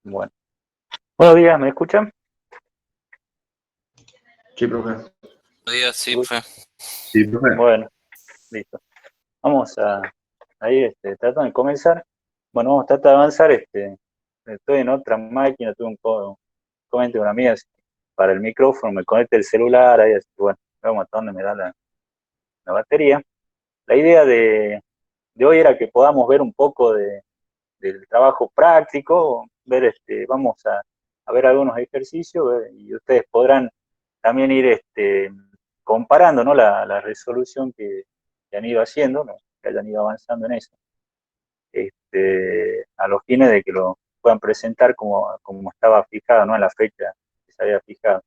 Bueno, buenos días, ¿me escuchan? Sí, profe. Buenos días, sí, Uy, profe. Sí, profe. bueno, listo. Vamos a ir tratando de comenzar. Bueno, vamos a tratar de avanzar. Estoy en otra máquina, tuve un comentario con una mía para el micrófono, me conecta el celular, ahí, así que bueno, vamos a dónde me da la batería. La idea de hoy era que podamos ver un poco del trabajo práctico, ver, vamos a ver algunos ejercicios y ustedes podrán también ir comparando, ¿no? la resolución que han ido haciendo, ¿no? Que hayan ido avanzando en eso, a los fines de que lo puedan presentar como estaba fijado, ¿no? En la fecha que se había fijado.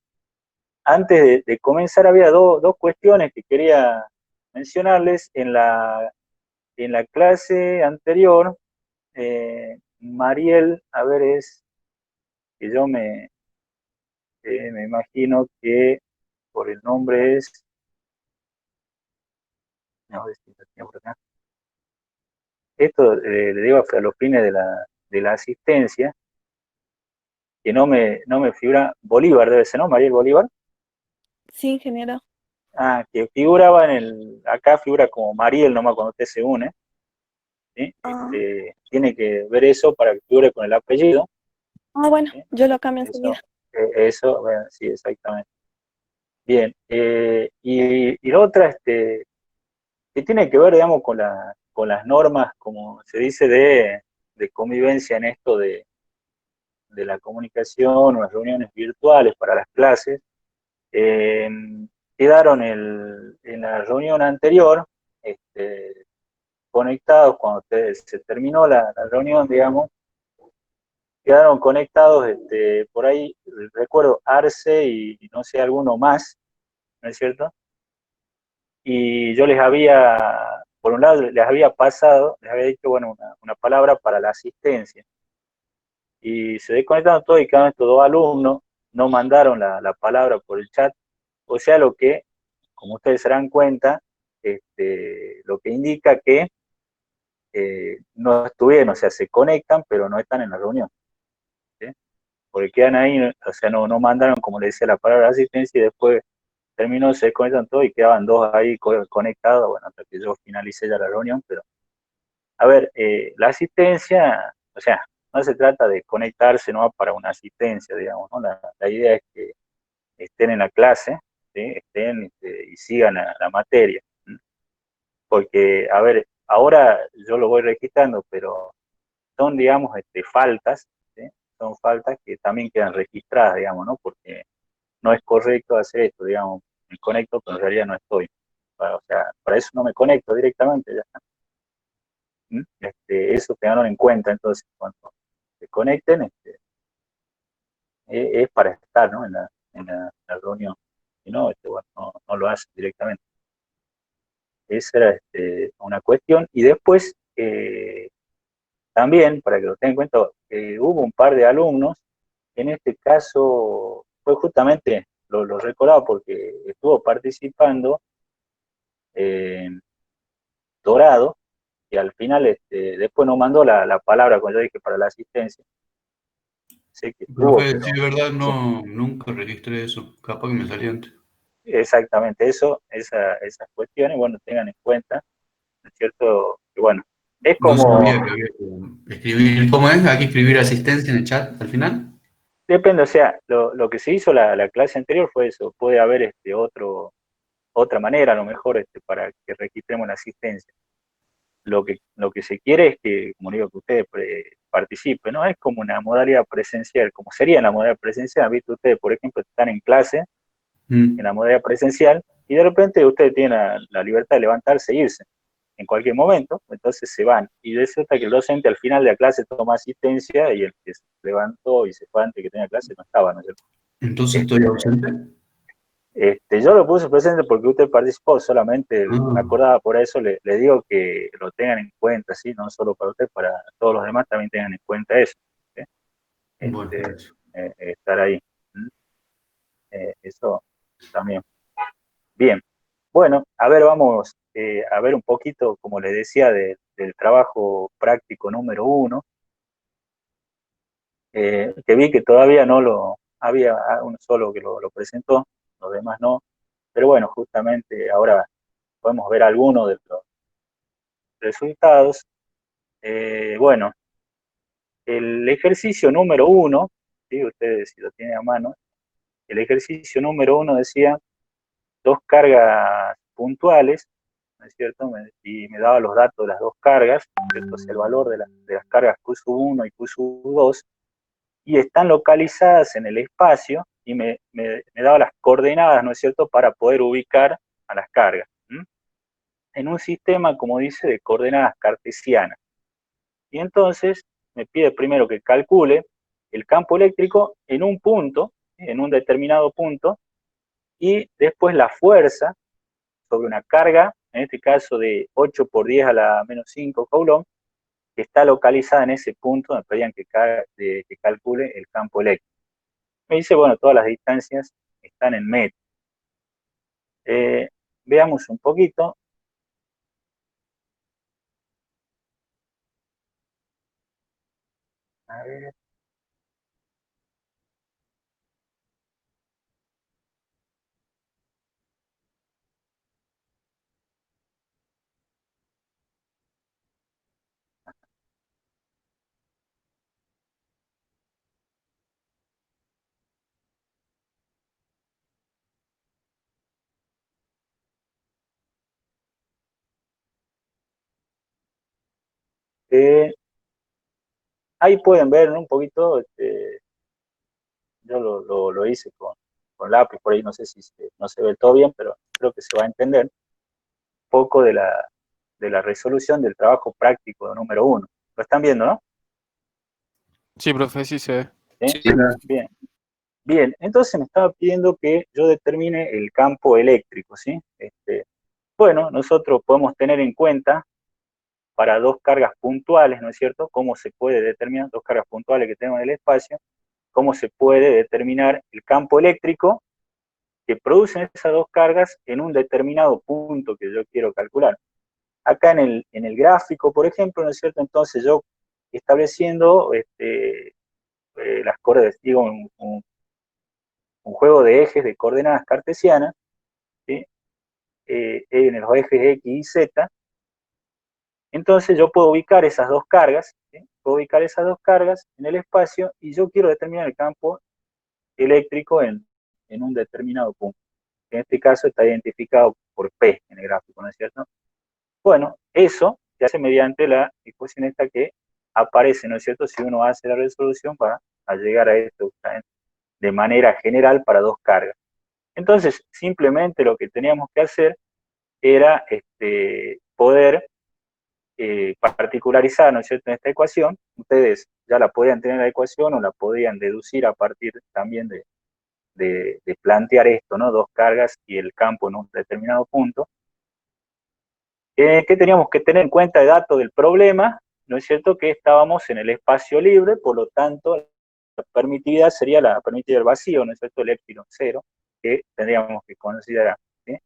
Antes de comenzar había dos cuestiones que quería mencionarles. En la clase anterior, Mariel, a ver, es que yo me imagino que por el nombre es, no sé si lo tengo por acá. Esto le digo a los fines de la asistencia, que no me figura, Bolívar debe ser, ¿no? Mariel Bolívar. Sí, ingeniero. Que figuraba acá figura como Mariel nomás cuando usted se une, ¿sí? Ah, Tiene que ver eso para que figure con el apellido, bueno, ¿sí? yo lo cambio Eso, enseguida. eso, bueno, sí, exactamente. Bien, y la otra, que tiene que ver, digamos, con las normas, como se dice, de convivencia en esto de la comunicación o las reuniones virtuales para las clases. eh, Quedaron en la reunión anterior, conectados, cuando se terminó la reunión, digamos, quedaron conectados, por ahí, recuerdo, Arce y no sé, alguno más, ¿no es cierto? Y yo por un lado, les había pasado, les había dicho, bueno, una palabra para la asistencia. Y se desconectaron todos y quedaron estos dos alumnos, no mandaron la palabra por el chat, o sea, lo que, como ustedes se dan cuenta, lo que indica que no estuvieron, o sea, se conectan, pero no están en la reunión, ¿sí? Porque quedan ahí, o sea, no mandaron, como le decía, la palabra de asistencia y después terminó, se desconectan todos y quedaban dos ahí conectados, bueno, hasta que yo finalicé ya la reunión, pero, a ver, la asistencia, o sea, no se trata de conectarse, ¿no? Para una asistencia, digamos, ¿no? La idea es que estén en la clase, ¿sí? Estén, y sigan la materia. ¿Sí? Porque, a ver, ahora yo lo voy registrando, pero son, digamos, faltas, ¿sí? Son faltas que también quedan registradas, digamos, ¿no? Porque no es correcto hacer esto, digamos, me conecto, pero en realidad no estoy. O sea, para eso no me conecto directamente, ya está. ¿Mm? Eso tenganlo en cuenta, entonces, cuando se conecten, es para estar, ¿no? En la reunión. Si no, bueno, no lo hacen directamente. Esa era una cuestión. Y después, también, para que lo tengan en cuenta, hubo un par de alumnos, en este caso fue justamente, lo recordaba porque estuvo participando eh, Dorado, y al final después no mandó la palabra cuando yo dije para la asistencia. Sé que estuvo, Profe, sí, pero de verdad, sí, no, nunca registré eso. Capaz que me salía antes. exactamente eso, esas cuestiones, bueno, tengan en cuenta, ¿no es cierto? Que bueno, es No como, sabía que había que escribir. ¿Cómo es? ¿Hay que escribir asistencia en el chat al final? depende, o sea, lo que se hizo la clase anterior fue eso, puede haber otra manera a lo mejor para que registremos la asistencia. Lo que se quiere es que, como digo, que ustedes participen, ¿no? Es como una modalidad presencial, como sería la modalidad presencial, ¿viste? Ustedes, por ejemplo, están en clase, en Mm. la modalidad presencial, y de repente ustedes tienen la libertad de levantarse e irse en cualquier momento, entonces se van. Y resulta que el docente al final de la clase toma asistencia y el que se levantó y se fue antes que tenía clase no estaba, ¿no es cierto? Entonces estoy Este, ausente. yo lo puse presente porque usted participó, solamente me Ah, acordaba, por eso le digo que lo tengan en cuenta, ¿sí? No solo para usted, para todos los demás también tengan en cuenta eso, ¿sí? bueno, Este, gracias. Estar ahí. ¿Sí? Eso también. Bien. Bueno, a ver, vamos a ver un poquito, como le decía, del trabajo práctico número 1. que vi que todavía no lo, había uno solo que lo presentó, los demás no, pero bueno, justamente ahora podemos ver algunos de los resultados. Bueno, el ejercicio número 1, ¿sí? Ustedes si lo tienen a mano, el ejercicio número 1 decía dos cargas puntuales, ¿no es cierto? Y me daba los datos de las dos cargas, ¿no es cierto? O sea, el valor de las cargas Q1 y Q2, y están localizadas en el espacio, y me daba las coordenadas, ¿no es cierto?, para poder ubicar a las cargas. En un sistema, como dice, de coordenadas cartesianas. Y entonces me pide primero que calcule el campo eléctrico en un punto, en un determinado punto, y después la fuerza sobre una carga, en este caso de 8 por 10 a la menos 5 coulomb, que está localizada en ese punto, me pedían que calcule el campo eléctrico. Me dice, bueno, todas las distancias están en metros. Veamos un poquito. A ver. Ahí pueden ver, ¿no? Un poquito, yo lo hice con lápiz, por ahí no sé si no se ve todo bien, pero creo que se va a entender un poco de la resolución del trabajo práctico número 1. ¿Lo están viendo, no? Sí, profe, sí se ve. ¿Sí? Sí, claro. Bien. Bien, entonces me estaba pidiendo que yo determine el campo eléctrico, ¿sí? Bueno, nosotros podemos tener en cuenta para dos cargas puntuales, ¿no es cierto?, cómo se puede determinar, dos cargas puntuales que tenemos en el espacio, cómo se puede determinar el campo eléctrico que producen esas dos cargas en un determinado punto que yo quiero calcular. Acá en el gráfico, por ejemplo, ¿no es cierto? Entonces yo estableciendo las coordenadas, digo, un juego de ejes de coordenadas cartesianas, ¿sí? En los ejes X y Z, entonces yo puedo ubicar esas dos cargas, ¿sí? Puedo ubicar esas dos cargas en el espacio y yo quiero determinar el campo eléctrico en un determinado punto. En este caso está identificado por P en el gráfico, ¿no es cierto? Bueno, eso se hace mediante la ecuación esta que aparece, ¿no es cierto? Si uno hace la resolución va a llegar a esto de manera general para dos cargas. Entonces, simplemente lo que teníamos que hacer era poder particularizar, ¿no es cierto?, en esta ecuación. Ustedes ya la podían tener en la ecuación o la podían deducir a partir también de plantear esto, ¿no? Dos cargas y el campo en un determinado punto. ¿Qué teníamos que tener en cuenta de dato del problema? ¿No es cierto? Que estábamos en el espacio libre, por lo tanto, la permitida sería la permitida del vacío, ¿no es cierto? El epsilon 0, que tendríamos que considerar. ¿Sí?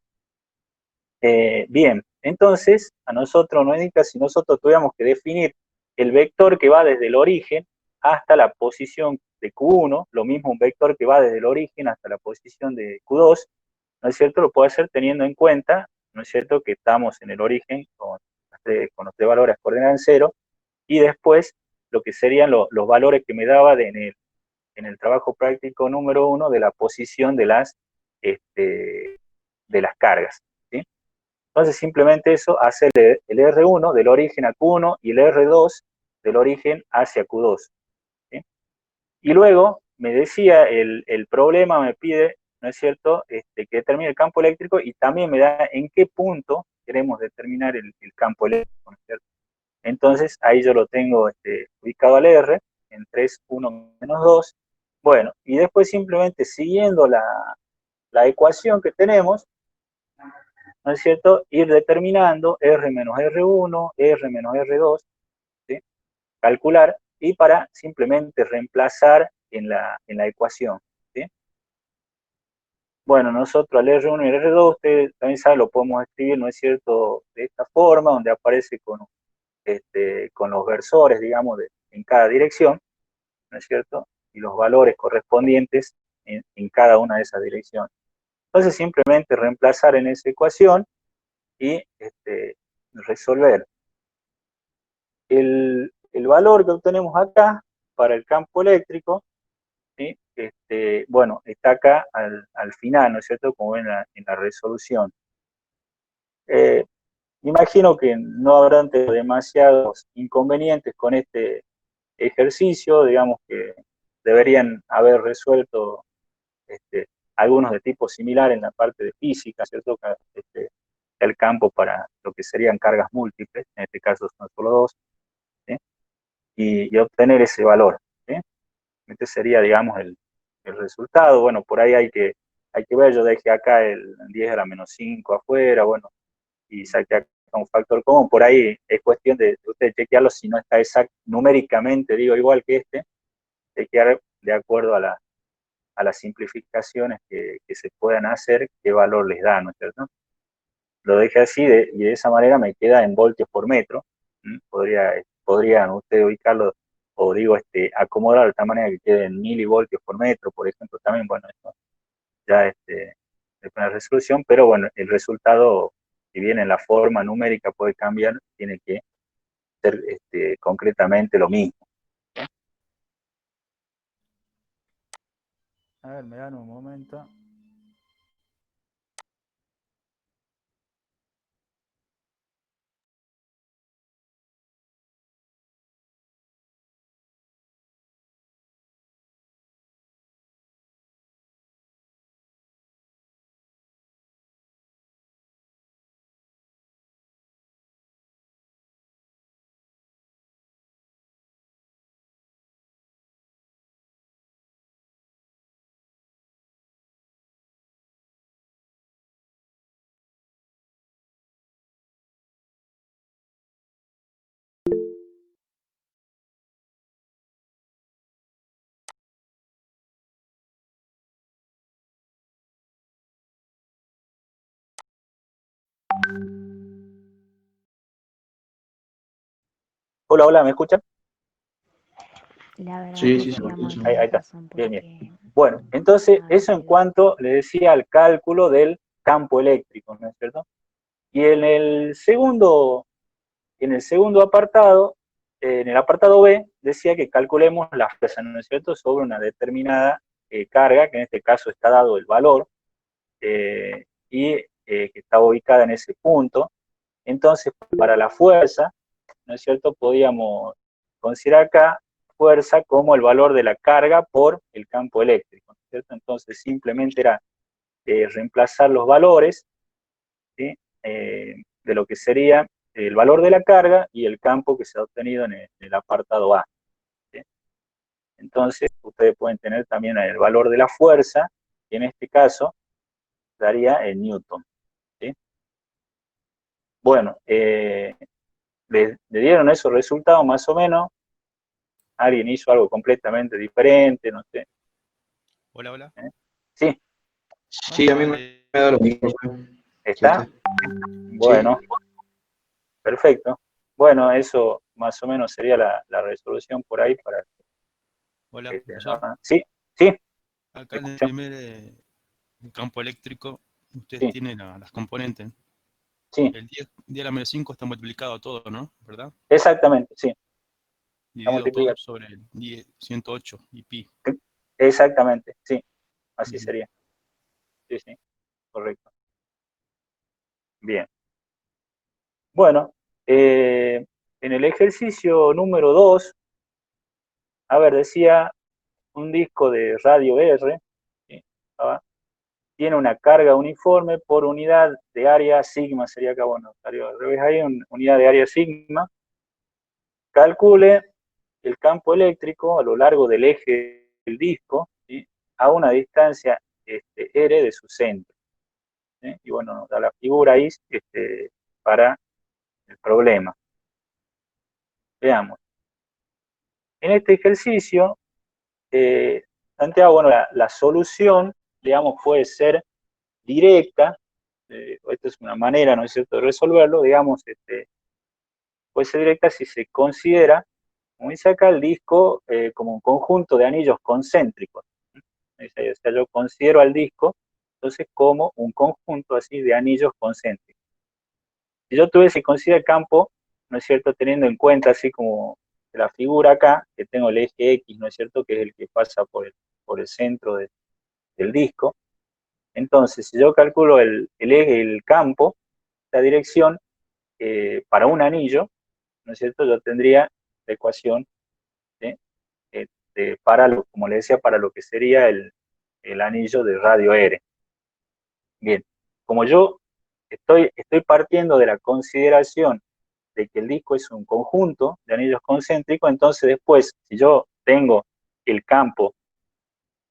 Bien, entonces, a nosotros nos indica si nosotros tuviéramos que definir el vector que va desde el origen hasta la posición de Q1, lo mismo un vector que va desde el origen hasta la posición de Q2, ¿no es cierto? Lo puedo hacer teniendo en cuenta, ¿no es cierto?, que estamos en el origen con los tres valores coordenados en 0, y después lo que serían los valores que me daba en el trabajo práctico número 1 de la posición de las cargas, ¿sí? Entonces simplemente eso hace el R1 del origen a Q1 y el R2 del origen hacia Q2, ¿sí? Y luego me decía el problema, me pide, ¿no es cierto?, que determine el campo eléctrico y también me da en qué punto queremos determinar el campo eléctrico, ¿no es cierto? Entonces ahí yo lo tengo ubicado al R en 3, 1, menos 2. Bueno, y después simplemente siguiendo la ecuación que tenemos, ¿no es cierto?, ir determinando R menos R1, R menos R2, ¿sí?, calcular, y para simplemente reemplazar en la ecuación, ¿sí? Bueno, nosotros al R1 y al R2, ustedes también saben, lo podemos escribir, ¿no es cierto?, de esta forma, donde aparece con los versores, digamos, en cada dirección. ¿no es cierto? Y los valores correspondientes en cada una de esas direcciones. Entonces simplemente reemplazar en esa ecuación y resolver. El valor que obtenemos acá para el campo eléctrico, ¿sí? Bueno, está acá al final, ¿no es cierto? Como ven en la resolución. Imagino que no habrán tenido demasiados inconvenientes con este ejercicio, digamos que deberían haber resuelto algunos de tipo similar en la parte de física, ¿cierto? El campo para lo que serían cargas múltiples, en este caso son solo dos, ¿sí? Y obtener ese valor, ¿sí? Este sería, digamos, el resultado. Bueno, por ahí hay que ver, yo dejé acá el 10 a la menos 5 afuera, bueno, y saqué acá un factor común. Por ahí es cuestión de usted chequearlo si no está exacto, numéricamente, digo, igual que chequear de acuerdo a las simplificaciones que se puedan hacer, qué valor les da, ¿no es cierto? Lo dejé así y de esa manera me queda en voltios por metro. Podrían ustedes ubicarlo, o digo, acomodar de tal manera que quede en milivoltios por metro, por ejemplo, también, bueno, esto ya es una resolución, pero bueno, el resultado, si bien en la forma numérica puede cambiar, tiene que ser concretamente lo mismo. ¿Sí? A ver, me dan un momento. Hola, hola, ¿me escuchan? La verdad Sí, que sí, se llegamos escucha. a Ahí la está. razón Bien, bien. porque Bueno, entonces, estaba eso en metido. cuanto le decía al cálculo del campo eléctrico, ¿no es cierto? Y en el segundo apartado, en el apartado B, decía que calculemos la fuerza, ¿no es cierto?, sobre una determinada carga, que en este caso está dado el valor, y que está ubicada en ese punto. Entonces, para la fuerza, ¿no es cierto?, podíamos considerar acá fuerza como el valor de la carga por el campo eléctrico, ¿no es cierto? Entonces, simplemente era reemplazar los valores, ¿sí? De lo que sería el valor de la carga y el campo que se ha obtenido en el apartado A, ¿sí? Entonces, ustedes pueden tener también el valor de la fuerza, y en este caso daría en Newton, ¿sí? Bueno, le dieron esos resultados más o menos. Alguien hizo algo completamente diferente, no sé. Hola, hola. Sí, Sí, a mí me da lo mismo. ¿está? Bueno, Sí. perfecto. Bueno, eso más o menos sería la resolución por ahí para Hola, profesor. ¿no? Sí, sí, Acá ¿me en el escuchan? primer campo eléctrico, ustedes Sí, tienen las componentes. sí, El 10 a la menos 5 está multiplicado todo, ¿no? ¿Verdad? exactamente, sí. Está Dividido por multiplicado. sobre el 10, 108 y pi. Exactamente, sí, así Ujú. sería. Sí, sí, correcto. Bien. Bueno, en el ejercicio número 2, a ver, decía un disco de radio R, ¿sí? Ah, tiene una carga uniforme por unidad de área sigma, sería acá, bueno, salió al revés ahí, unidad de área sigma. Calcule el campo eléctrico a lo largo del eje del disco, ¿sí? A una distancia R de su centro, ¿sí? Y bueno, nos da la figura ahí para el problema. Veamos. En este ejercicio, plantea, bueno, la solución, digamos, puede ser directa. Esta es una manera, ¿no es cierto?, de resolverlo, digamos, puede ser directa si se considera como dice acá, el disco como un conjunto de anillos concéntricos. O sea, yo considero al disco, entonces, como un conjunto así de anillos concéntricos. Si yo tuviese que considerar el campo, ¿no es cierto?, teniendo en cuenta así como la figura acá, que tengo el eje X, ¿no es cierto?, que es el que pasa por el centro del disco. Entonces, si yo calculo el eje, el campo, la dirección, para un anillo, ¿no es cierto?, yo tendría la ecuación, ¿sí?, como le decía, para lo que sería el anillo de radio R. Bien, como yo estoy partiendo de la consideración de que el disco es un conjunto de anillos concéntricos, entonces después, si yo tengo el campo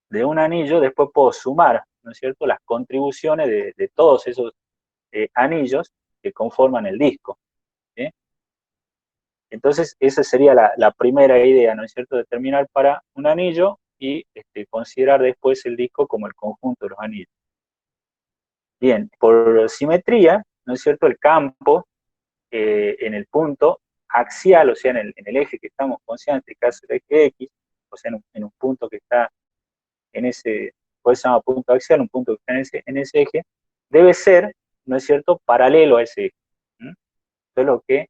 de un anillo, después puedo sumar, ¿no es cierto?, las contribuciones de todos esos anillos que conforman el disco, ¿sí? Entonces, esa sería la primera idea, ¿no es cierto?, determinar para un anillo y considerar después el disco como el conjunto de los anillos. Bien, por simetría, ¿no es cierto?, el campo en el punto axial, o sea, en el eje que estamos considerando, en este caso el eje X, o sea, en un punto que está en ese, por eso se llama punto axial, un punto que está en ese eje, debe ser, ¿no es cierto?, paralelo a ese eje. Esto es lo que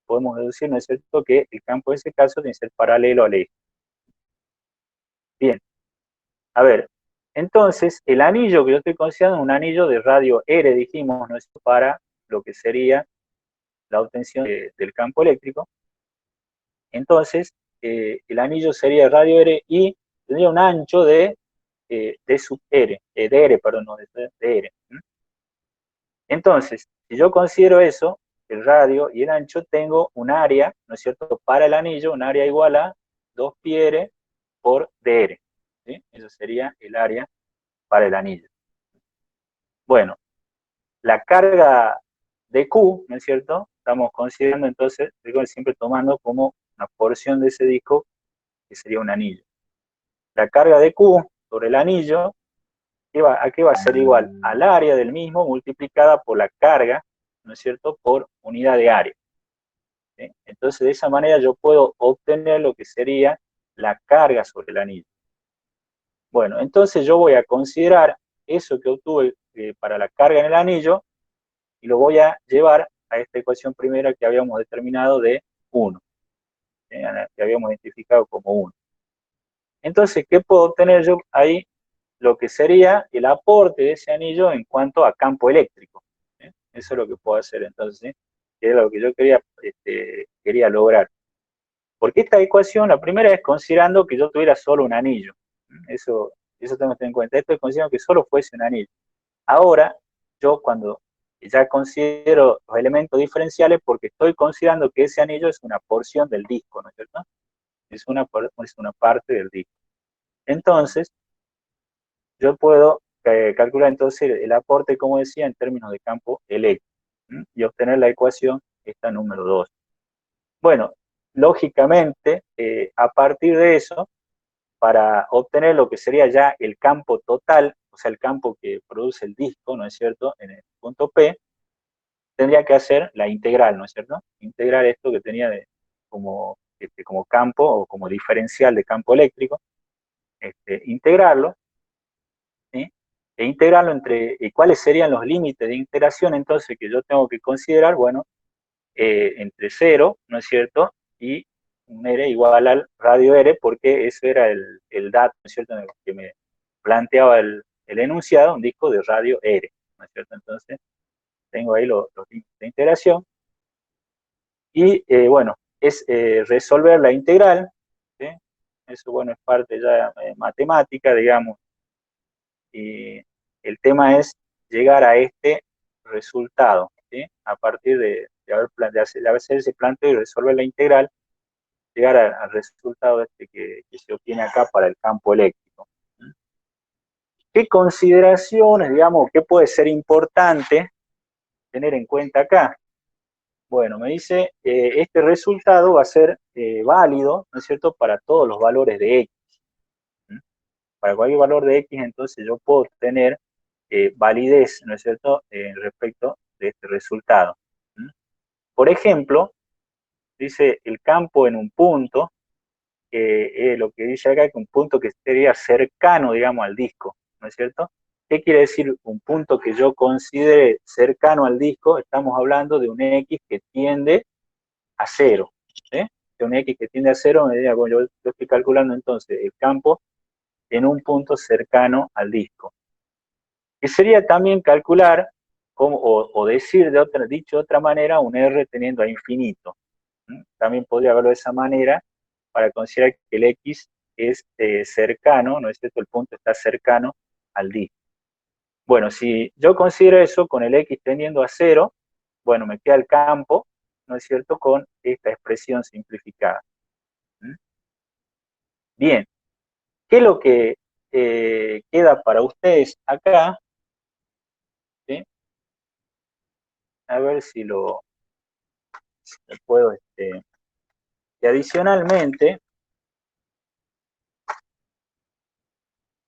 podemos deducir, ¿no es cierto?, que el campo en ese caso tiene que ser paralelo al eje. Bien, a ver, entonces, el anillo que yo estoy considerando es un anillo de radio R, dijimos, ¿no es?, para lo que sería la obtención del campo eléctrico. Entonces, el anillo sería de radio R y tendría un ancho de sub R, de R, perdón, no de R. Entonces, si yo considero eso, el radio y el ancho, tengo un área, ¿no es cierto?, para el anillo, un área igual a 2πr por dr. ¿Sí? Eso sería el área para el anillo. Bueno, la carga de Q, ¿no es cierto?, estamos considerando entonces, siempre tomando como una porción de ese disco que sería un anillo. La carga de Q sobre el anillo, ¿a qué va a ser igual? Al área del mismo multiplicada por la carga, ¿no es cierto?, por unidad de área. ¿Sí? Entonces, de esa manera yo puedo obtener lo que sería la carga sobre el anillo. Bueno, entonces yo voy a considerar eso que obtuve para la carga en el anillo y lo voy a llevar a esta ecuación primera que habíamos determinado de 1, que habíamos identificado como 1. Entonces, ¿qué puedo obtener yo ahí? Lo que sería el aporte de ese anillo en cuanto a campo eléctrico. Eso es lo que puedo hacer entonces, que es lo que yo quería lograr. Porque esta ecuación, la primera es considerando que yo tuviera solo un anillo. Eso tengo que tener en cuenta. Esto es considerando que solo fuese un anillo. Ahora, yo cuando ya considero los elementos diferenciales, porque estoy considerando que ese anillo es una porción del disco, ¿no es cierto? Es una parte del disco. Entonces, yo puedo calcular entonces el aporte, como decía, en términos de campo eléctrico, y obtener la ecuación, esta número 2. Bueno, lógicamente, a partir de eso, para obtener lo que sería ya el campo total, o sea, el campo que produce el disco, ¿no es cierto?, en el punto P, tendría que hacer la integral, ¿no es cierto? Integrar esto que tenía como campo o como diferencial de campo eléctrico, integrarlo, ¿sí? E integrarlo entre, ¿cuáles serían los límites de integración entonces que yo tengo que considerar? Bueno, entre 0, ¿no es cierto?, y un R igual al radio R, porque eso era el dato, ¿no es cierto?, en el que me planteaba el enunciado, un disco de radio R, ¿no es cierto? Entonces, tengo ahí los límites de integración. Y, bueno, es resolver la integral, ¿sí? Eso, bueno, es parte ya matemática, digamos, y el tema es llegar a este resultado, ¿sí? A partir de hacer ese planteo y resolver la integral, llegar al resultado que se obtiene acá para el campo eléctrico. ¿Qué consideraciones, digamos, qué puede ser importante tener en cuenta acá? Bueno, me dice, este resultado va a ser válido, ¿no es cierto?, para todos los valores de X. Para cualquier valor de X, entonces yo puedo tener validez, ¿no es cierto?, respecto de este resultado. Por ejemplo, dice el campo en un punto, lo que dice acá, que un punto que sería cercano, digamos, al disco, ¿no es cierto? ¿Qué quiere decir un punto que yo considere cercano al disco? Estamos hablando de un X que tiende a cero, ¿sí? De un X que tiende a cero, me diga, bueno, yo estoy calculando entonces el campo en un punto cercano al disco. Que sería también calcular, o decir, dicho de otra manera, un R teniendo a infinito. También podría verlo de esa manera, para considerar que el X es cercano, ¿no es cierto? El punto está cercano al disco. Bueno, si yo considero eso con el X tendiendo a cero, bueno, me queda el campo, ¿no es cierto?, con esta expresión simplificada. Bien, ¿qué es lo que queda para ustedes acá? ¿Sí? A ver si lo puedo, y adicionalmente,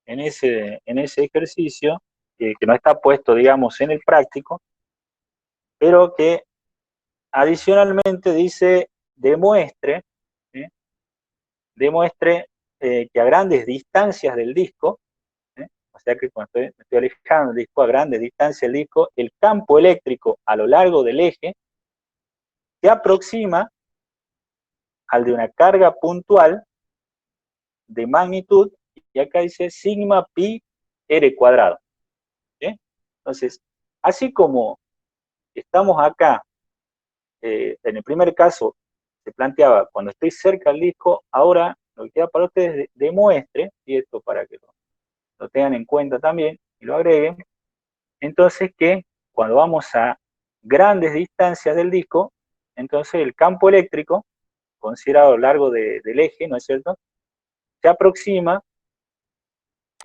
en ese ejercicio, que no está puesto, digamos, en el práctico, pero que adicionalmente dice, demuestre, ¿sí? Demuestre que a grandes distancias del disco, ¿sí? O sea que cuando me estoy alejando del disco, a grandes distancias del disco, el campo eléctrico a lo largo del eje se aproxima al de una carga puntual de magnitud, y acá dice sigma pi r cuadrado. ¿Sí? Entonces, así como estamos acá, en el primer caso se planteaba cuando estoy cerca del disco, ahora lo que queda para ustedes demuestre, y esto para que lo tengan en cuenta también y lo agreguen, entonces que cuando vamos a grandes distancias del disco, entonces el campo eléctrico, considerado a lo largo del eje, ¿no es cierto?, se aproxima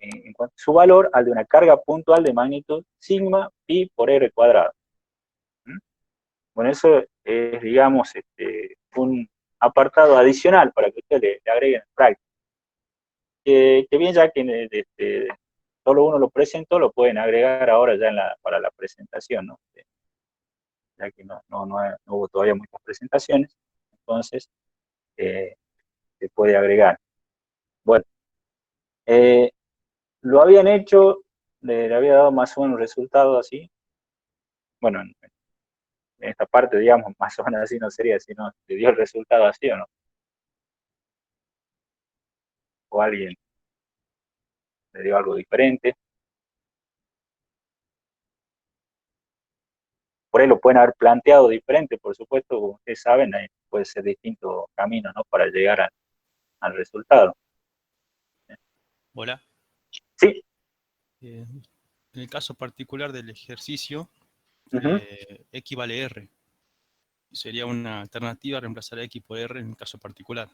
en cuanto a su valor al de una carga puntual de magnitud sigma pi por r cuadrado. Bueno, eso es, digamos, un apartado adicional para que ustedes le agreguen en práctica. Que bien, ya que solo uno lo presentó, lo pueden agregar ahora ya para la presentación, ¿no? Ya que no hubo todavía muchas presentaciones, entonces se puede agregar. Bueno, lo habían hecho, le había dado más o menos un resultado así. Bueno, en esta parte, digamos, más o menos así no sería, sino le dio el resultado así o no. O alguien le dio algo diferente. Por ahí lo pueden haber planteado diferente, por supuesto, como ustedes saben, ahí puede ser distintos caminos, ¿no?, para llegar al resultado. Hola. Sí. En el caso particular del ejercicio, Uh-huh. X vale R. Sería una alternativa reemplazar a X por R en el caso particular.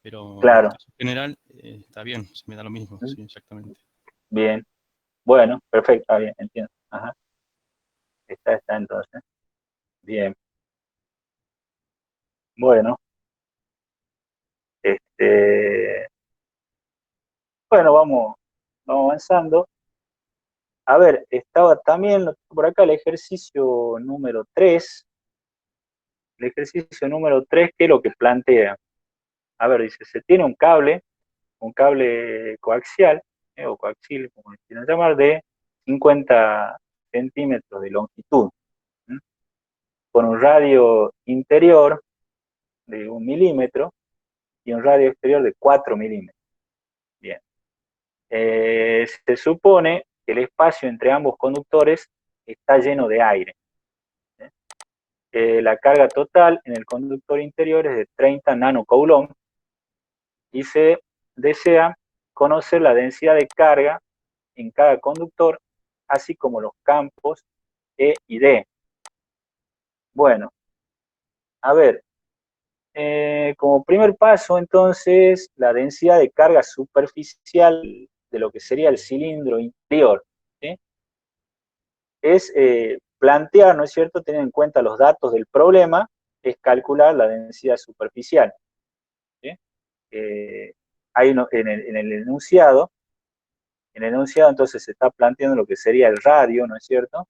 Pero en el Claro. caso general, está bien, me da lo mismo, sí, exactamente. Bien. Bueno, perfecto, bien, entiendo. Ajá. Está entonces. Bien. Bueno. Bueno, vamos avanzando. A ver, estaba también por acá el ejercicio número 3. El ejercicio número 3, ¿qué es lo que plantea? A ver, dice, se tiene un cable coaxial, o coaxil, como le quieran llamar, de 50 centímetros de longitud, con un radio interior de 1 milímetro y un radio exterior de 4 milímetros. Bien. Se supone que el espacio entre ambos conductores está lleno de aire. La carga total en el conductor interior es de 30 nanocoulomb y se desea conocer la densidad de carga en cada conductor, así como los campos E y D. Bueno, a ver, como primer paso, entonces, la densidad de carga superficial de lo que sería el cilindro interior, ¿sí?, es plantear, ¿no es cierto?, tener en cuenta los datos del problema, es calcular la densidad superficial. ¿Sí? Hay en el enunciado, entonces se está planteando lo que sería el radio, ¿no es cierto?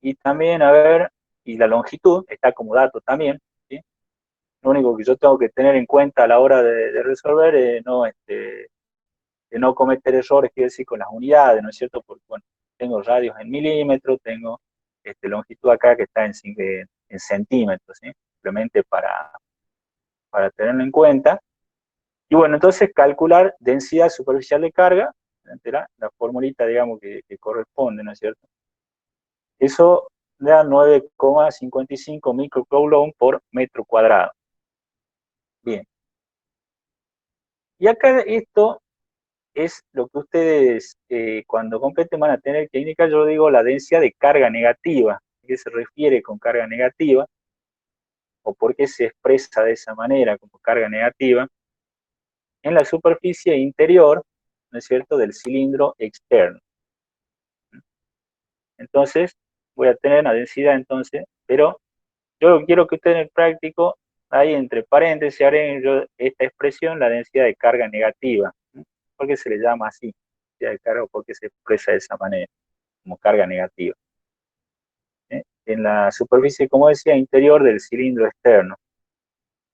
Y también, a ver, y la longitud está como dato también, ¿sí? Lo único que yo tengo que tener en cuenta a la hora de resolver es de no cometer errores, quiero decir, con las unidades, ¿no es cierto? Porque, bueno, tengo radios en milímetros, tengo longitud acá que está en centímetros, ¿sí? Simplemente para tenerlo en cuenta. Y bueno, entonces calcular densidad superficial de carga, la formulita, digamos, que corresponde, ¿no es cierto? Eso da 9,55 microcoulomb por metro cuadrado. Bien. Y acá esto es lo que ustedes cuando completen van a tener que indicar, yo digo, la densidad de carga negativa. ¿A qué se refiere con carga negativa? ¿O por qué se expresa de esa manera como carga negativa? En la superficie interior, ¿no es cierto?, del cilindro externo. Entonces, voy a tener una densidad entonces, pero yo quiero que ustedes en el práctico, ahí entre paréntesis, agreguen esta expresión, la densidad de carga negativa. ¿Por qué se le llama así? Densidad de carga, porque se expresa de esa manera, como carga negativa. En la superficie, como decía, interior del cilindro externo.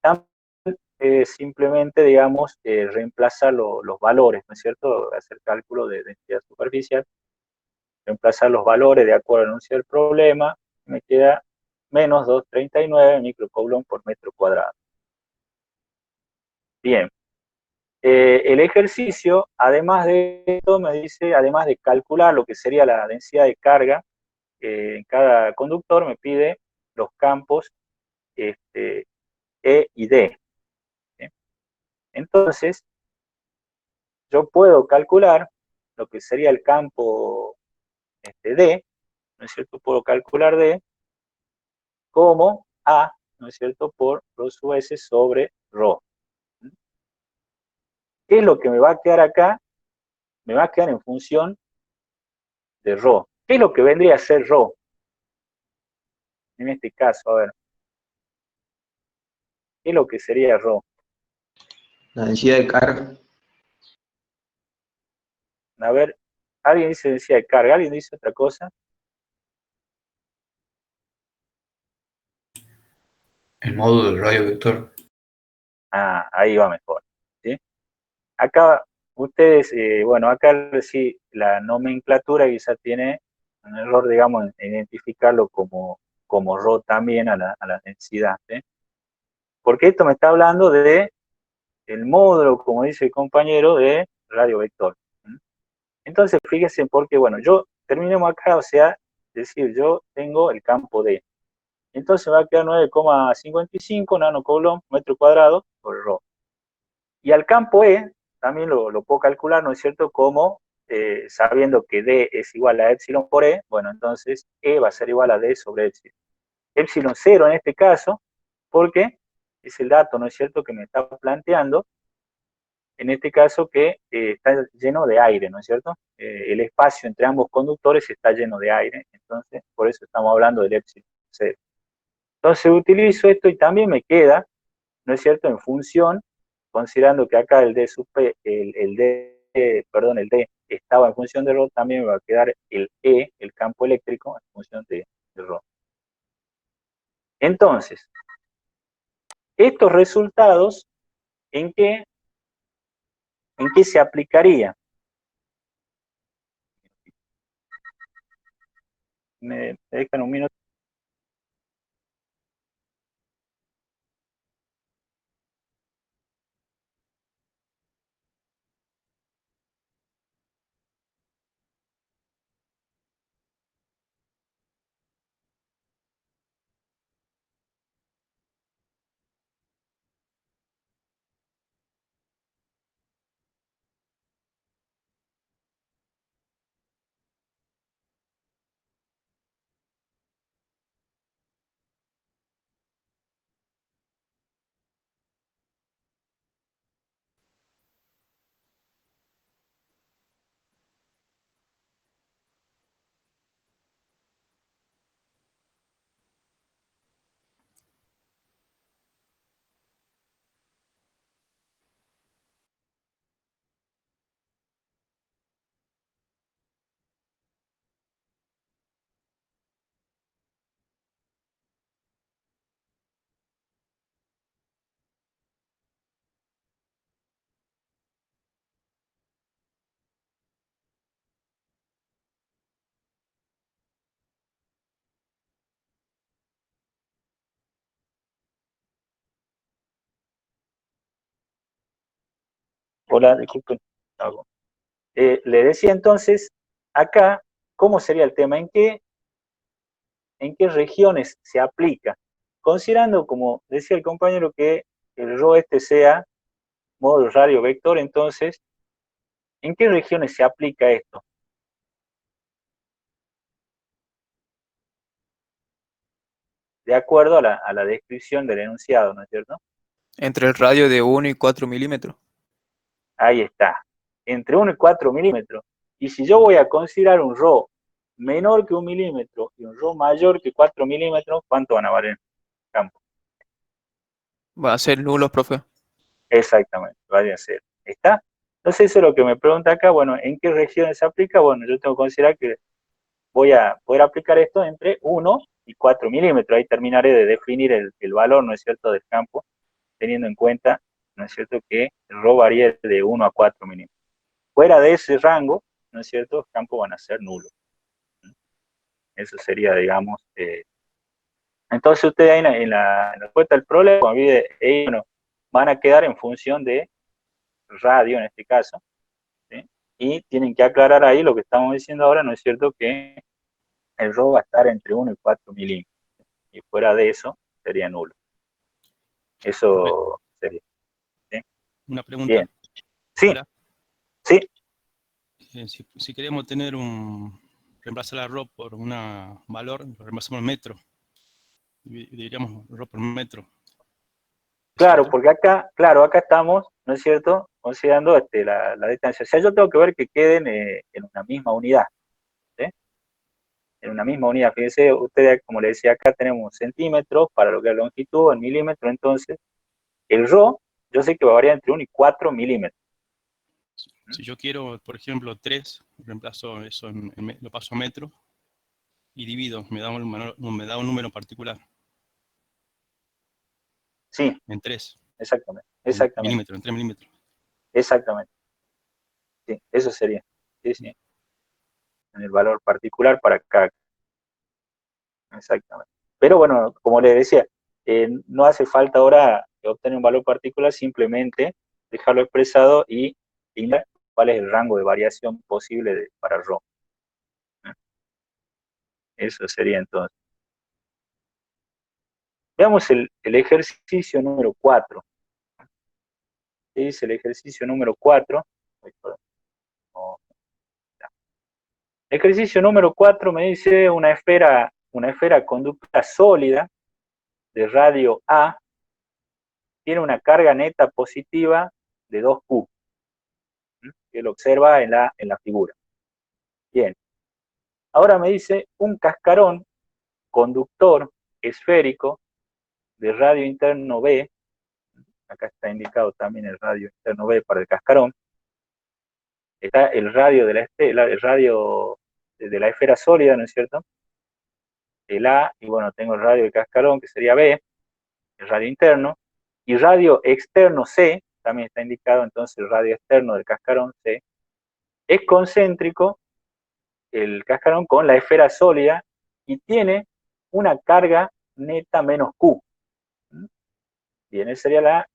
También simplemente, digamos, reemplazar los valores, ¿no es cierto? Hacer cálculo de densidad superficial, reemplazar los valores de acuerdo al enunciado del problema, me queda menos 2,39 microcoulomb por metro cuadrado. Bien. El ejercicio, además de esto, me dice, además de calcular lo que sería la densidad de carga en cada conductor, me pide los campos E y D. ¿Sí? Entonces, yo puedo calcular lo que sería el campo D, ¿no es cierto? Puedo calcular D como A, ¿no es cierto?, por rho sub S sobre rho. ¿Qué es lo que me va a quedar acá? Me va a quedar en función de rho. ¿Qué es lo que vendría a ser rho? En este caso, a ver. ¿Qué es lo que sería rho? La densidad de carga. A ver, alguien dice densidad de carga, alguien dice otra cosa. El módulo del radio vector. Ah, ahí va mejor. ¿Sí? Acá ustedes, bueno, acá sí, la nomenclatura quizá tiene un error, digamos, en identificarlo como rho también a la densidad. ¿Sí? Porque esto me está hablando de el módulo, como dice el compañero, de radio vector. ¿Sí? Entonces, fíjense, porque, bueno, yo terminemos acá, o sea, decir, yo tengo el campo D. Entonces me va a quedar 9,55 nanocoulomb metro cuadrado por rho. Y al campo E también lo puedo calcular, ¿no es cierto?, como sabiendo que D es igual a epsilon por E, bueno, entonces E va a ser igual a D sobre epsilon. Epsilon 0 en este caso, porque es el dato, ¿no es cierto?, que me está planteando, en este caso que está lleno de aire, ¿no es cierto? El espacio entre ambos conductores está lleno de aire, entonces por eso estamos hablando del epsilon 0. Entonces utilizo esto y también me queda, ¿no es cierto?, en función, considerando que acá el D, perdón, el D estaba en función de ρ, también me va a quedar el E, el campo eléctrico, en función de ρ. Entonces, estos resultados, ¿en qué se aplicaría? Me dejan un minuto. Hola, disculpen. Le decía entonces, acá, ¿cómo sería el tema? ¿En qué regiones se aplica? Considerando, como decía el compañero, que el RO este sea modo radio vector, entonces, ¿en qué regiones se aplica esto? De acuerdo a la descripción del enunciado, ¿no es cierto? Entre el radio de 1 y 4 milímetros. Ahí está, entre 1 y 4 milímetros. Y si yo voy a considerar un RO menor que 1 milímetro y un RO mayor que 4 milímetros, ¿cuánto van a valer en el campo? Va a ser nulos, profe. Exactamente, vaya a ser. ¿Está? Entonces eso es lo que me pregunta acá, bueno, ¿en qué regiones se aplica? Bueno, yo tengo que considerar que voy a poder aplicar esto entre 1 y 4 milímetros. Ahí terminaré de definir el valor, ¿no es cierto?, del campo, teniendo en cuenta, ¿no es cierto?, que el RO varía de 1 a 4 milímetros. Fuera de ese rango, ¿no es cierto?, los campos van a ser nulos. Eso sería, digamos, entonces ustedes ahí en la respuesta del problema, bueno, van a quedar en función de radio en este caso, ¿sí? Y tienen que aclarar ahí lo que estamos diciendo ahora, ¿no es cierto?, que el RO va a estar entre 1 y 4 milímetros, y fuera de eso sería nulo. Profe, Eso sería. ¿Sí? una pregunta. Bien. Sí, Hola. sí, Si queremos tener reemplazar la RO por un valor, lo reemplazamos en metro. Diríamos RO por metro. ¿Es claro, cierto? porque acá, acá estamos, ¿no es cierto?, considerando la distancia. O sea, yo tengo que ver que queden en una misma unidad, ¿sí? En una misma unidad. Fíjense, ustedes, como les decía, acá tenemos centímetros para lo que es la longitud, en milímetros, entonces, el RO, yo sé que va a variar entre 1 y 4 milímetros. Si yo quiero, por ejemplo, 3, reemplazo eso, lo paso a metro y divido, me da un número particular. Sí, En 3, exactamente, en exactamente, milímetros, en 3 milímetros. exactamente. Sí, eso sería. Sí, sí, en el valor particular para cada. Exactamente. Pero bueno, como les decía, no hace falta ahora obtener un valor particular, simplemente dejarlo expresado y indicar cuál es el rango de variación posible para RO. Eso sería entonces. Veamos el ejercicio número 4. ¿Qué dice el ejercicio número 4? Ejercicio número 4 me dice una esfera conductora sólida de radio A tiene una carga neta positiva de 2Q, que lo observa en la figura. Bien. Ahora me dice un cascarón conductor esférico de radio interno B, acá está indicado también el radio interno B para el cascarón, está el radio de el radio de la esfera sólida, ¿no es cierto?, el A, y bueno, tengo el radio del cascarón, que sería B, el radio interno, y radio externo C, también está indicado entonces el radio externo del cascarón C, es concéntrico el cascarón con la esfera sólida y tiene una carga neta menos Q. Bien, esa sería la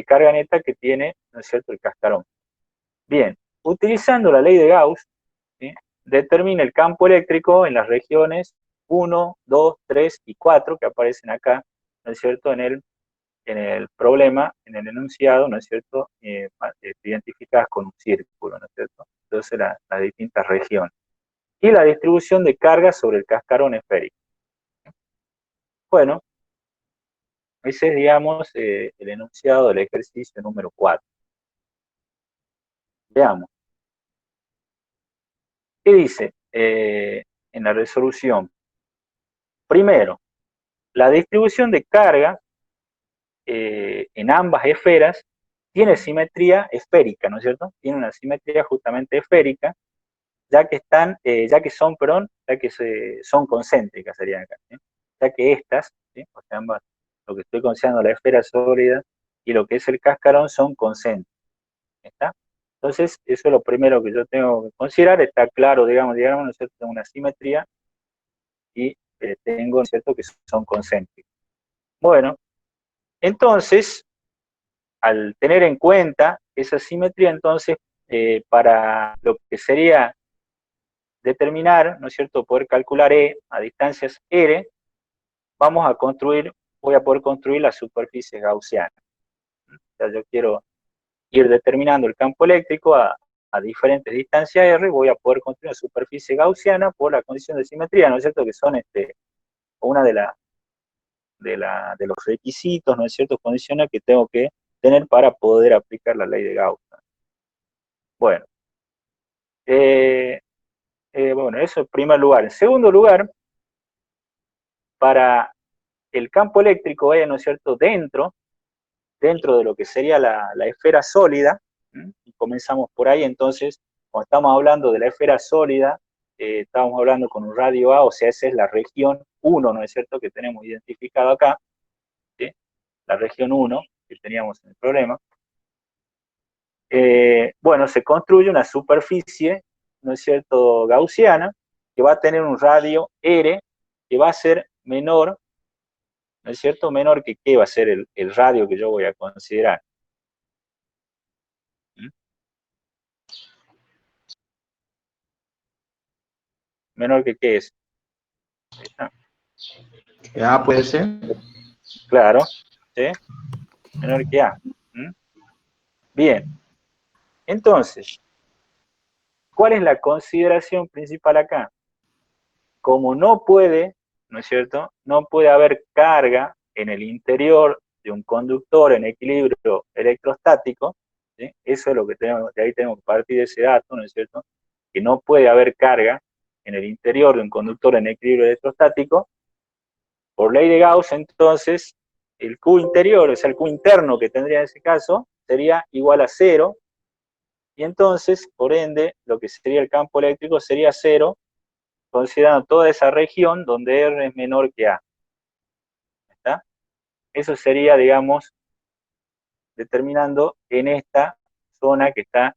carga neta que tiene, ¿no es cierto?, el cascarón. Bien, utilizando la ley de Gauss, ¿sí?, determina el campo eléctrico en las regiones 1, 2, 3 y 4 que aparecen acá, ¿no es cierto?, en el problema, en el enunciado, ¿no es cierto?, identificadas con un círculo, ¿no es cierto? Entonces las distintas regiones. Y la distribución de carga sobre el cascarón esférico. Bueno, ese es, digamos, el enunciado del ejercicio número 4. Veamos. ¿Qué dice en la resolución? Primero, la distribución de carga en ambas esferas tiene simetría esférica, ¿no es cierto? Tiene una simetría justamente esférica, ya que son concéntricas, serían acá, ¿sí? Ya que estas, ¿sí?, o sea, ambas, lo que estoy considerando la esfera sólida y lo que es el cascarón son concéntricas, ¿está? Entonces, eso es lo primero que yo tengo que considerar, está claro, digamos, ¿no es cierto?, tengo una simetría y tengo, ¿no es cierto?, que son concéntricas. Bueno, entonces, al tener en cuenta esa simetría, entonces, para lo que sería determinar, ¿no es cierto?, poder calcular E a distancias R, voy a poder construir la superficie gaussiana. O sea, yo quiero ir determinando el campo eléctrico a diferentes distancias R, voy a poder construir una superficie gaussiana por la condición de simetría, ¿no es cierto?, que son una de los requisitos, ¿no es cierto?, condiciones que tengo que tener para poder aplicar la ley de Gauss. Bueno, bueno, eso en primer lugar. En segundo lugar, para el campo eléctrico, ¿no es cierto?, dentro de lo que sería la esfera sólida, y comenzamos por ahí, entonces, cuando estamos hablando de la esfera sólida, estamos hablando con un radio A, o sea, esa es la región 1, ¿no es cierto?, que tenemos identificado acá, ¿sí? La región 1 que teníamos en el problema. Bueno, se construye una superficie, ¿no es cierto?, gaussiana, que va a tener un radio R, que va a ser menor, ¿no es cierto?, menor que ¿qué va a ser el radio que yo voy a considerar? ¿Menor que qué es? Ahí está. Que A puede ser. Claro, ¿sí? Menor que A. Bien, entonces, ¿cuál es la consideración principal acá? Como no puede, ¿no es cierto?, no puede haber carga en el interior de un conductor en equilibrio electrostático, ¿sí? Eso es lo que tenemos, de ahí tenemos que partir de ese dato, ¿no es cierto?, que no puede haber carga en el interior de un conductor en equilibrio electrostático. Por ley de Gauss, entonces, el Q interior, o sea, el Q interno que tendría en ese caso, sería igual a 0, y entonces, por ende, lo que sería el campo eléctrico sería 0, considerando toda esa región donde R es menor que A. ¿Está? Eso sería, digamos, determinando en esta zona que está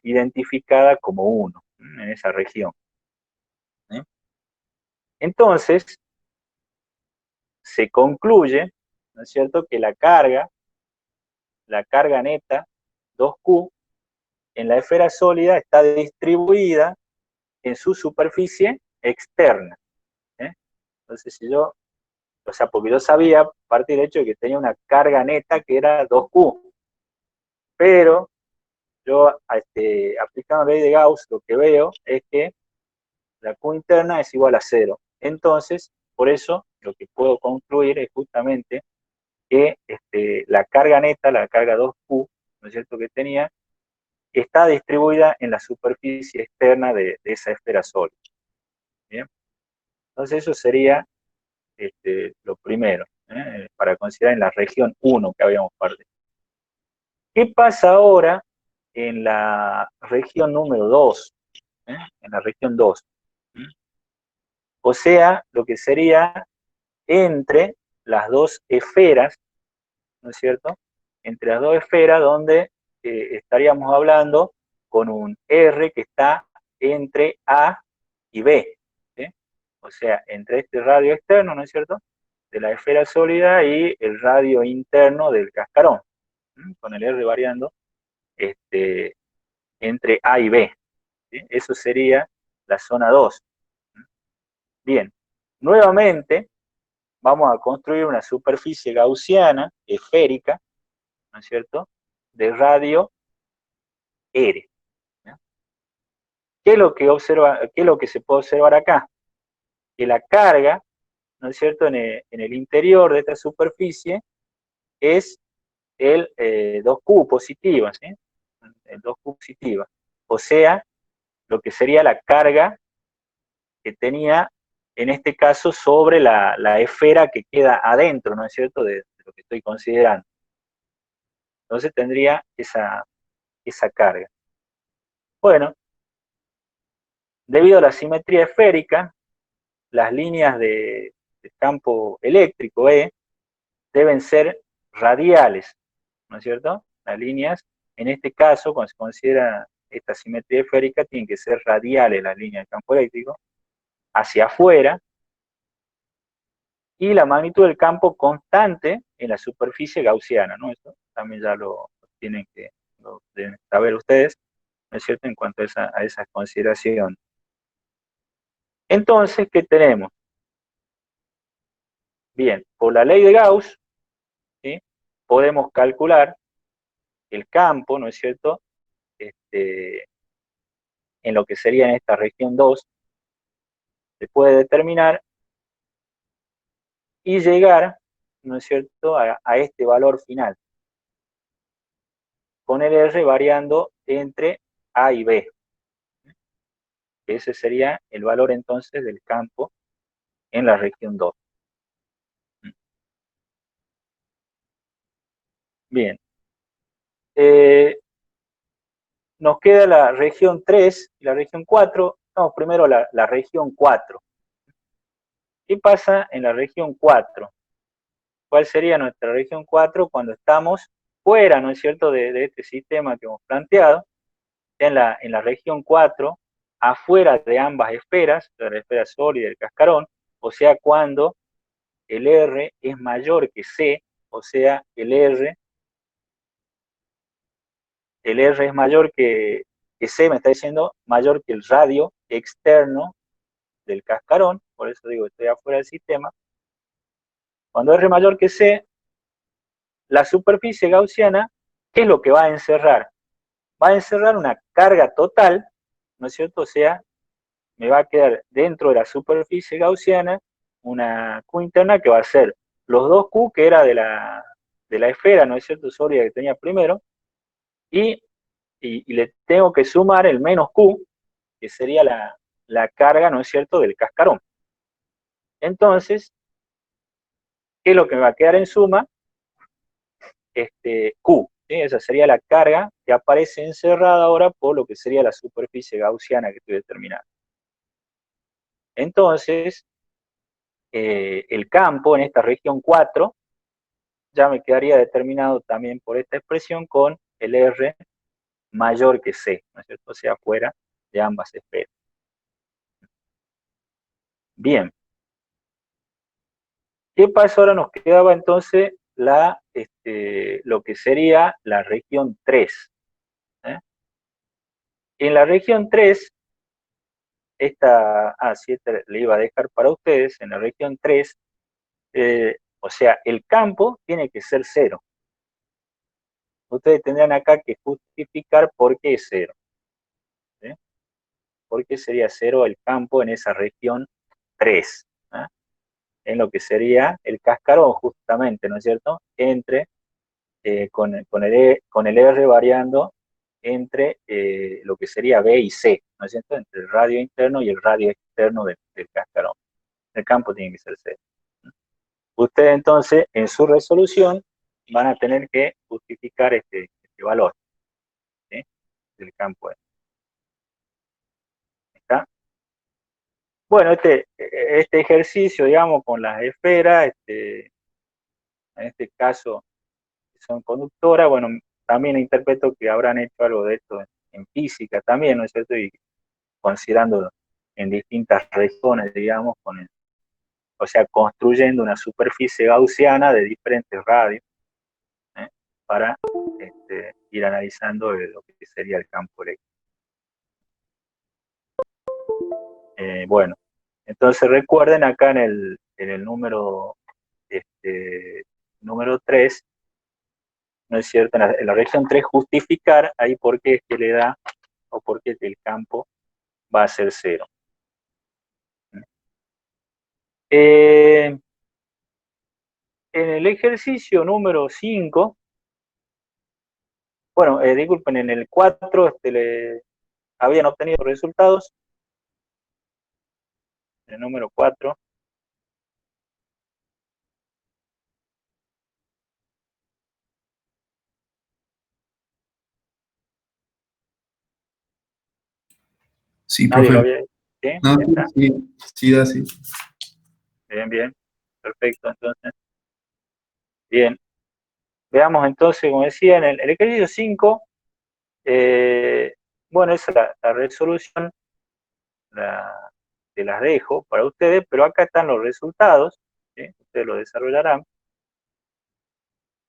identificada como 1, en esa región. Entonces, se concluye, ¿no es cierto?, que la carga neta, 2Q, en la esfera sólida está distribuida en su superficie externa. Entonces, o sea, porque yo sabía, a partir del hecho de que tenía una carga neta que era 2Q, pero yo, aplicando la ley de Gauss, lo que veo es que la Q interna es igual a 0. Entonces, por eso, lo que puedo concluir es justamente que la carga neta, la carga 2Q, ¿no es cierto?, que tenía, está distribuida en la superficie externa de esa esfera sólida. ¿Bien? Entonces eso sería lo primero, para considerar en la región 1 que habíamos partido. ¿Qué pasa ahora en la región número 2? En la región 2. O sea, lo que sería entre las dos esferas, ¿no es cierto?, entre las dos esferas donde estaríamos hablando con un R que está entre A y B, ¿sí? O sea, entre este radio externo, ¿no es cierto?, de la esfera sólida y el radio interno del cascarón, con el R variando entre A y B, ¿sí? Eso sería la zona 2. Bien, nuevamente vamos a construir una superficie gaussiana, esférica, ¿no es cierto?, de radio R. ¿No? ¿Qué es lo que se puede observar acá? Que la carga, ¿no es cierto?, en el interior de esta superficie es el 2Q positiva, ¿sí? El 2Q positiva. O sea, lo que sería la carga que tenía, en este caso, sobre la esfera que queda adentro, ¿no es cierto?, de lo que estoy considerando. Entonces tendría esa carga. Bueno, debido a la simetría esférica, las líneas de campo eléctrico E deben ser radiales, ¿no es cierto? Las líneas, en este caso, cuando se considera esta simetría esférica, tienen que ser radiales las líneas de campo eléctrico, hacia afuera, y la magnitud del campo constante en la superficie gaussiana, ¿no? Esto también ya lo lo deben saber ustedes, ¿no es cierto?, en cuanto a esa consideración. Entonces, ¿qué tenemos? Bien, por la ley de Gauss, ¿sí?, podemos calcular el campo, ¿no es cierto?, en lo que sería en esta región 2, se puede determinar y llegar, ¿no es cierto?, a este valor final, con el R variando entre A y B. Ese sería el valor entonces del campo en la región 2. Bien. Nos queda la región 3 y la región 4. No, primero la región 4. ¿Qué pasa en la región 4? ¿Cuál sería nuestra región 4 cuando estamos fuera, ¿no es cierto?, de este sistema que hemos planteado? En la región 4, afuera de ambas esferas, de la esfera sólida y del cascarón, o sea, cuando el R es mayor que C, o sea, el R es mayor que C, me está diciendo, mayor que el radio externo del cascarón, por eso digo, estoy afuera del sistema. Cuando R es mayor que C, la superficie gaussiana, ¿qué es lo que va a encerrar? Va a encerrar una carga total, ¿no es cierto? O sea, me va a quedar dentro de la superficie gaussiana una Q interna que va a ser los dos Q que era de la esfera, ¿no es cierto?, sólida que tenía primero, y le tengo que sumar el menos Q, que sería la carga, ¿no es cierto?, del cascarón. Entonces, ¿qué es lo que me va a quedar en suma? Q, ¿sí? Esa sería la carga que aparece encerrada ahora por lo que sería la superficie gaussiana que estoy determinando. Entonces, el campo en esta región 4 ya me quedaría determinado también por esta expresión con el R mayor que C, ¿no es cierto?, o sea, fuera de ambas esferas. Bien. ¿Qué pasó? Ahora nos quedaba entonces lo que sería la región 3. En la región 3, esta le iba a dejar para ustedes, en la región 3, o sea, el campo tiene que ser 0. Ustedes tendrán acá que justificar por qué es 0. ¿Sí? ¿Por qué sería 0 el campo en esa región 3? En lo que sería el cascarón, justamente, ¿no es cierto?, entre con el R variando entre lo que sería B y C, ¿no es cierto?, entre el radio interno y el radio externo del cascarón. El campo tiene que ser 0. Ustedes entonces, en su resolución, van a tener que justificar este valor, ¿sí?, del campo. ¿Está? Bueno, este ejercicio, digamos, con las esferas, en este caso, son conductoras, bueno, también interpreto que habrán hecho algo de esto en física también, ¿no es cierto?, y considerando en distintas regiones, digamos, o sea, construyendo una superficie gaussiana de diferentes radios, para ir analizando lo que sería el campo eléctrico. Bueno, entonces recuerden acá en el número, número 3, ¿no es cierto?, en la región 3, justificar ahí por qué es que le da, o por qué el campo va a ser 0. En el ejercicio número 5, bueno, disculpen, en el 4 habían obtenido resultados. En el número 4. Sí, ¿Nadie lo profe. había? ¿Sí? No, ¿Está? sí, da, sí. Bien, bien. Perfecto, entonces. Bien. Veamos entonces, como decía, en el ejercicio 5, bueno, esa es la resolución, te las dejo para ustedes, pero acá están los resultados, ¿sí? Ustedes lo desarrollarán.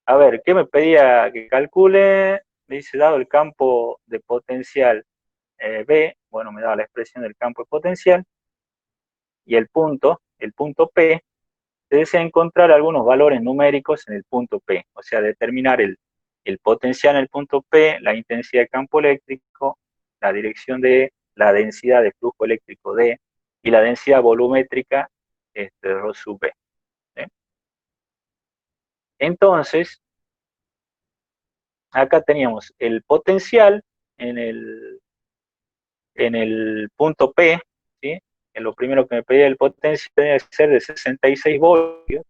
A ver, ¿qué me pedía que calcule? me dice, dado el campo de potencial B, bueno, me da la expresión del campo de potencial, y el punto P, se desea encontrar algunos valores numéricos en el punto P, o sea, determinar el potencial en el punto P, la intensidad de campo eléctrico, la dirección de la densidad de flujo eléctrico D y la densidad volumétrica ρ sub B. ¿Sí? Entonces, acá teníamos el potencial en el punto P, ¿sí? En lo primero que me pedía el potencial debe ser de 66 voltios,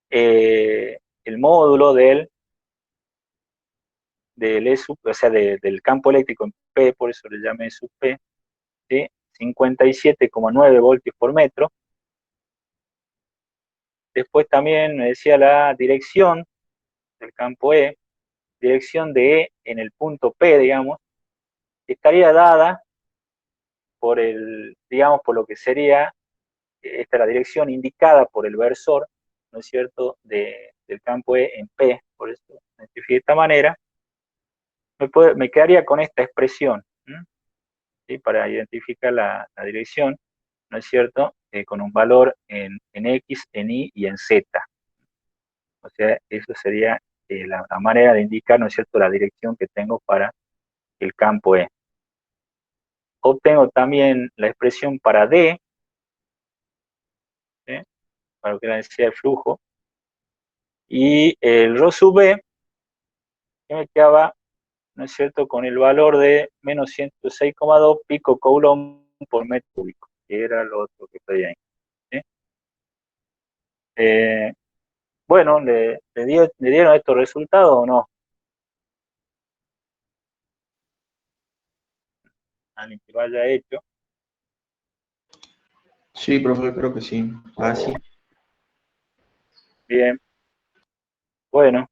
el módulo del E sub, o sea, del campo eléctrico en P, por eso le llamé E sub P, ¿sí? 57,9 voltios por metro. Después también me decía la dirección del campo E, dirección de E en el punto P, digamos, estaría dada por digamos, por lo que sería, esta es la dirección indicada por el versor, ¿no es cierto?, del campo E en P, por eso lo identifiqué de esta manera. Me quedaría con esta expresión, ¿sí? Para identificar la dirección, ¿no es cierto?, con un valor en X, en Y y en Z. O sea, eso sería la manera de indicar, ¿no es cierto?, la dirección que tengo para el campo E. Obtengo también la expresión para D, ¿sí?, para lo que es la densidad de flujo, y el ρ sub B, que me quedaba, ¿no es cierto?, con el valor de menos 106,2 pico coulomb por metro cúbico, que era lo otro que pedía ahí. ¿Sí? Bueno, ¿le dieron estos resultados o no? Alguien que lo haya hecho. Sí, profe, creo que sí. Ah, sí. Bien. Bueno.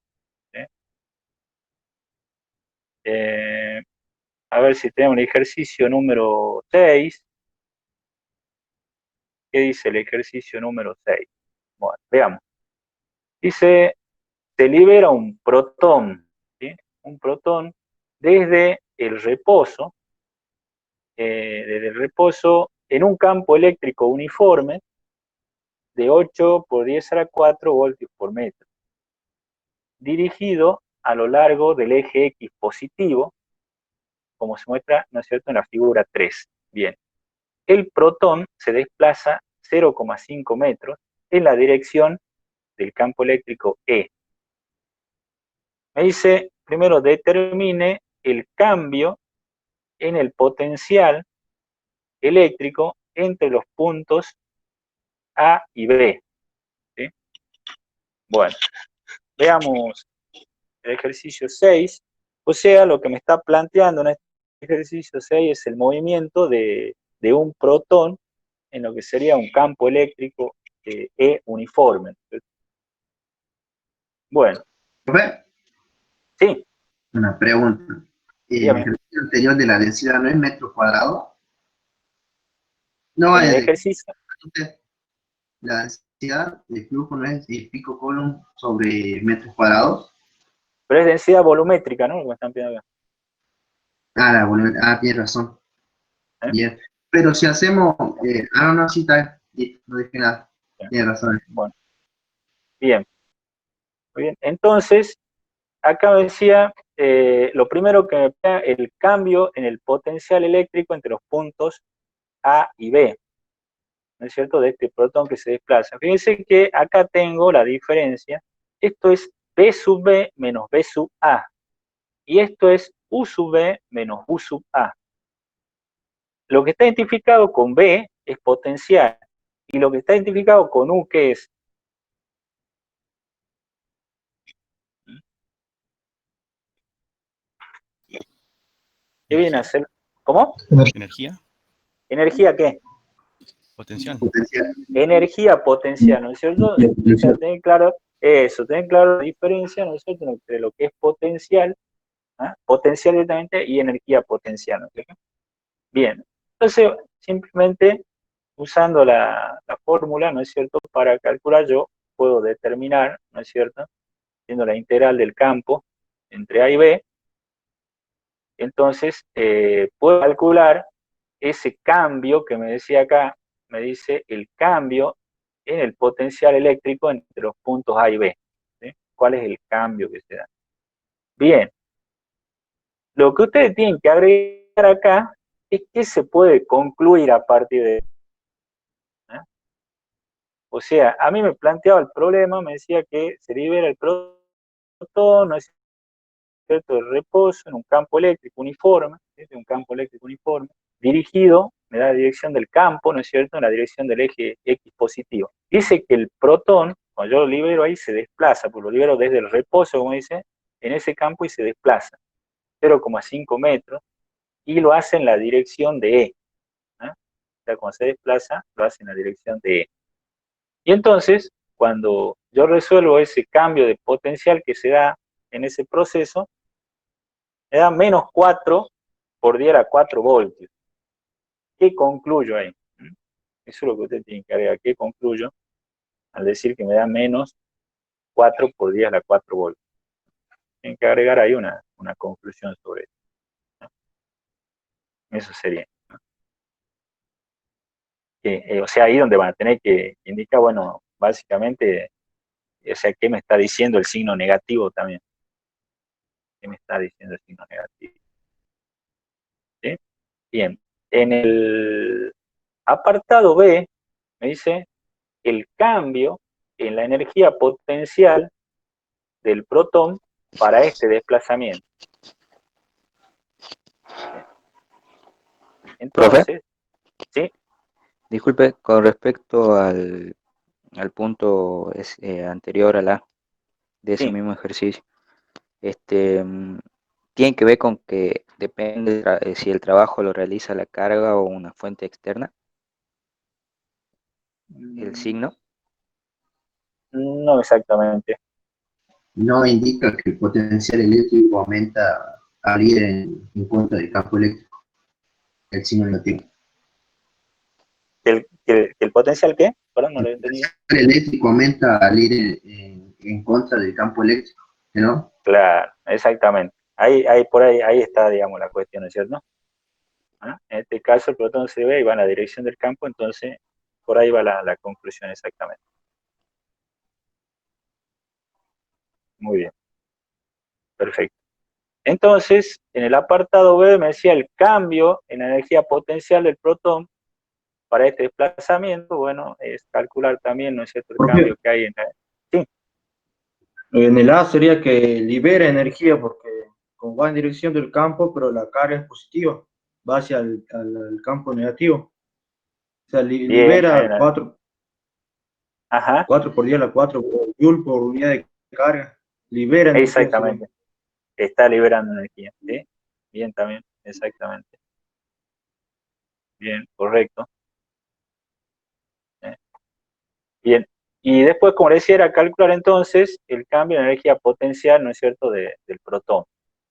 A ver si tenemos el ejercicio número 6. ¿Qué dice el ejercicio número 6? Bueno, veamos. Dice, se libera un protón, ¿sí? Un protón desde el reposo, en un campo eléctrico uniforme de 8 por 10 a la 4 voltios por metro, dirigido a lo largo del eje X positivo, como se muestra, ¿no es cierto?, en la figura 3. Bien. El protón se desplaza 0,5 metros en la dirección del campo eléctrico E. Me dice, primero determine el cambio en el potencial eléctrico entre los puntos A y B. ¿Sí? Bueno, veamos el ejercicio 6. O sea, lo que me está planteando en este ejercicio 6 es el movimiento de un protón en lo que sería un campo eléctrico E uniforme. Bueno, Profe, sí, una pregunta. ¿El dígame. ejercicio anterior de la densidad no es metros cuadrados? No, En el ejercicio, la densidad de flujo no es pico coulomb sobre metros cuadrados. pero es densidad volumétrica, ¿no? Lo que me están pidiendo acá. Tienes razón. ¿Eh? Bien. Pero si hacemos. No, sí, está bien. No dije nada. Bien. Tienes razón. Bueno, bien. Muy bien. Entonces, acá me decía, lo primero que me pega el cambio en el potencial eléctrico entre los puntos A y B, ¿no es cierto?, de este protón que se desplaza. Fíjense que acá tengo la diferencia. Esto es B sub B menos B sub A. Y esto es U sub B menos U sub A. Lo que está identificado con B es potencial. Y lo que está identificado con U, ¿qué es? ¿Qué viene a ser? ¿Cómo? Energía, ¿Energía qué? potencial. Energía potencial, ¿no es cierto? O sea, tener claro eso, tener claro la diferencia, ¿no es cierto?, entre lo que es potencial, potencial directamente, y energía potencial, ¿no es cierto? Bien, entonces simplemente usando la fórmula, ¿no es cierto?, para calcular yo puedo determinar, ¿no es cierto?, siendo la integral del campo entre A y B, Entonces, puedo calcular ese cambio que me decía acá, me dice el cambio en el potencial eléctrico entre los puntos A y B. ¿Sí? ¿Cuál es el cambio que se da? Bien, lo que ustedes tienen que agregar acá es que se puede concluir a partir de... ¿eh? O sea, a mí me planteaba el problema, me decía que se libera el protón, ¿no es cierto?, de reposo en un campo eléctrico uniforme, ¿sí?, un campo eléctrico uniforme, dirigido, me da la dirección del campo, ¿no es cierto?, en la dirección del eje X positivo. Dice que el protón, cuando yo lo libero ahí, se desplaza, pues lo libero desde el reposo, como dice, en ese campo y se desplaza 0,5 metros, y lo hace en la dirección de E. ¿eh? O sea, cuando se desplaza, lo hace en la dirección de E. Y entonces, cuando yo resuelvo ese cambio de potencial que se da en ese proceso, me da menos 4 por 10 a la 4 voltios. ¿Qué concluyo ahí? Eso es lo que usted tiene que agregar. ¿Qué concluyo al decir que me da menos 4 por 10 a la 4 voltios? Tienen que agregar ahí una conclusión sobre eso. Eso sería. O sea, ahí donde van a tener que indicar, bueno, básicamente, o sea, ¿qué me está diciendo el signo negativo también? ¿Qué me está diciendo el signo negativo? ¿Sí? Bien, en el apartado B me dice el cambio en la energía potencial del protón para este desplazamiento. Profe, Entonces, ¿sí? disculpe, con respecto al punto anterior a la de ese Sí. mismo ejercicio, tiene que ver con que depende si el trabajo lo realiza la carga o una fuente externa, el signo. No exactamente. No indica que el potencial eléctrico aumenta al ir en contra del campo eléctrico, el signo negativo. ¿El potencial qué? Perdón, no El lo he entendido. potencial eléctrico aumenta al ir en contra del campo eléctrico, ¿no? Claro, exactamente. Por ahí está, digamos, la cuestión, ¿no es cierto? ¿Ah? En este caso, el protón se ve y va en la dirección del campo, entonces por ahí va la conclusión exactamente. Muy bien, perfecto. Entonces, en el apartado B me decía el cambio en la energía potencial del protón para este desplazamiento, bueno, es calcular también, ¿no es cierto?, el Profe, cambio que hay en la... Sí, en el A sería que libera energía porque como va en dirección del campo, pero la carga es positiva, va hacia al campo negativo. O sea, bien, libera 4 ajá, por 10 a la 4 joule por unidad de carga. Libera energía, sería. exactamente, está liberando energía, ¿sí? Bien también, exactamente. Bien, correcto. ¿Eh? Bien, y después, como decía, era calcular entonces el cambio de energía potencial, ¿no es cierto?, del protón,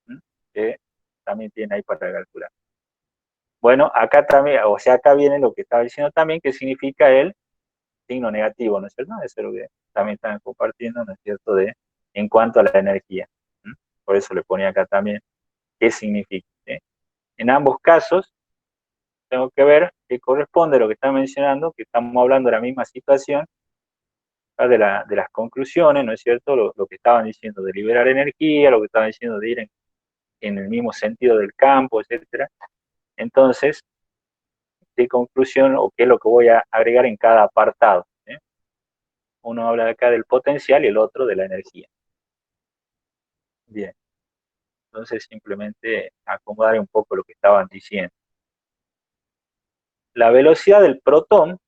¿sí?, que también tiene ahí para calcular. Bueno, acá también, o sea, acá viene lo que estaba diciendo también, que significa el signo negativo, ¿no es cierto? Eso es lo que también están compartiendo, ¿no es cierto?, en cuanto a la energía. ¿Sí? Por eso le ponía acá también qué significa. ¿Sí? En ambos casos, tengo que ver qué corresponde a lo que está mencionando, que estamos hablando de la misma situación, de las conclusiones, ¿no es cierto?, lo que estaban diciendo de liberar energía, lo que estaban diciendo de ir en el mismo sentido del campo, etcétera. Entonces, ¿qué conclusión o qué es lo que voy a agregar en cada apartado? ¿Sí? Uno habla acá del potencial y el otro de la energía. Bien, entonces simplemente acomodar un poco lo que estaban diciendo. La velocidad del protón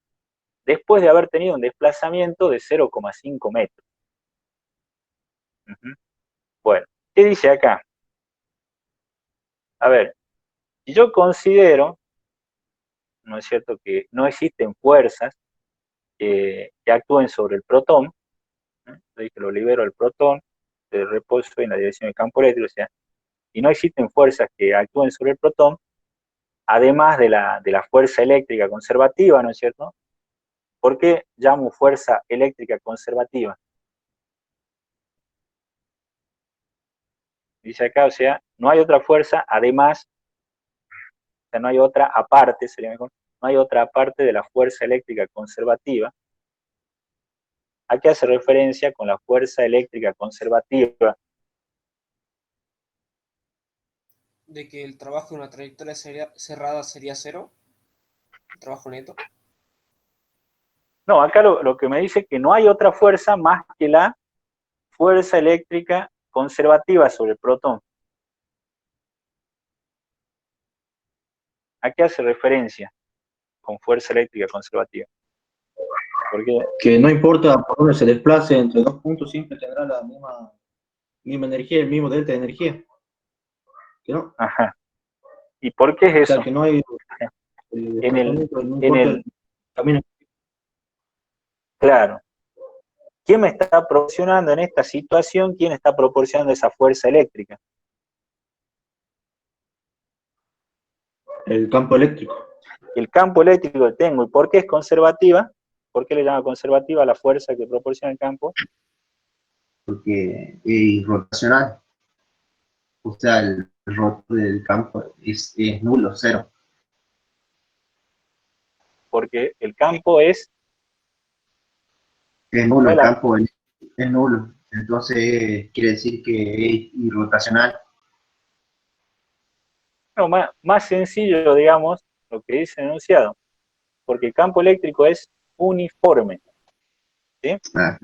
después de haber tenido un desplazamiento de 0,5 metros. Bueno, ¿qué dice acá? A ver, si yo considero, ¿no es cierto?, que no existen fuerzas que actúen sobre el protón, que lo libero el protón de reposo en la dirección del campo eléctrico, o sea, y no existen fuerzas que actúen sobre el protón, además de la fuerza eléctrica conservativa, ¿no es cierto? ¿Por qué llamo fuerza eléctrica conservativa? Dice acá, o sea, no hay otra fuerza, además, o sea, no hay otra aparte, sería mejor, no hay otra aparte de la fuerza eléctrica conservativa. ¿A qué hace referencia con la fuerza eléctrica conservativa? De que el trabajo en una trayectoria cerrada sería cero, el trabajo neto. No, acá lo que me dice es que no hay otra fuerza más que la fuerza eléctrica conservativa sobre el protón. ¿A qué hace referencia con fuerza eléctrica conservativa? Porque, Que no importa por dónde se desplace entre dos puntos, siempre tendrá la misma energía, el mismo delta de energía. ¿Que no? ajá. ¿Y por qué O es sea, eso? que no hay En el, desplazamiento, no en importa el, el camino. claro. ¿Quién me está proporcionando en esta situación? ¿Quién está proporcionando esa fuerza eléctrica? El campo eléctrico. El campo eléctrico que tengo. ¿Y por qué es conservativa? ¿Por qué le llama conservativa la fuerza que proporciona el campo? Porque es rotacional. O sea, el rotor del campo es nulo, cero. Porque el campo es... Es nulo, el campo es nulo. Entonces quiere decir que es irrotacional. No, más sencillo, digamos, lo que dice el enunciado. Porque el campo eléctrico es uniforme. ¿Sí? Ah,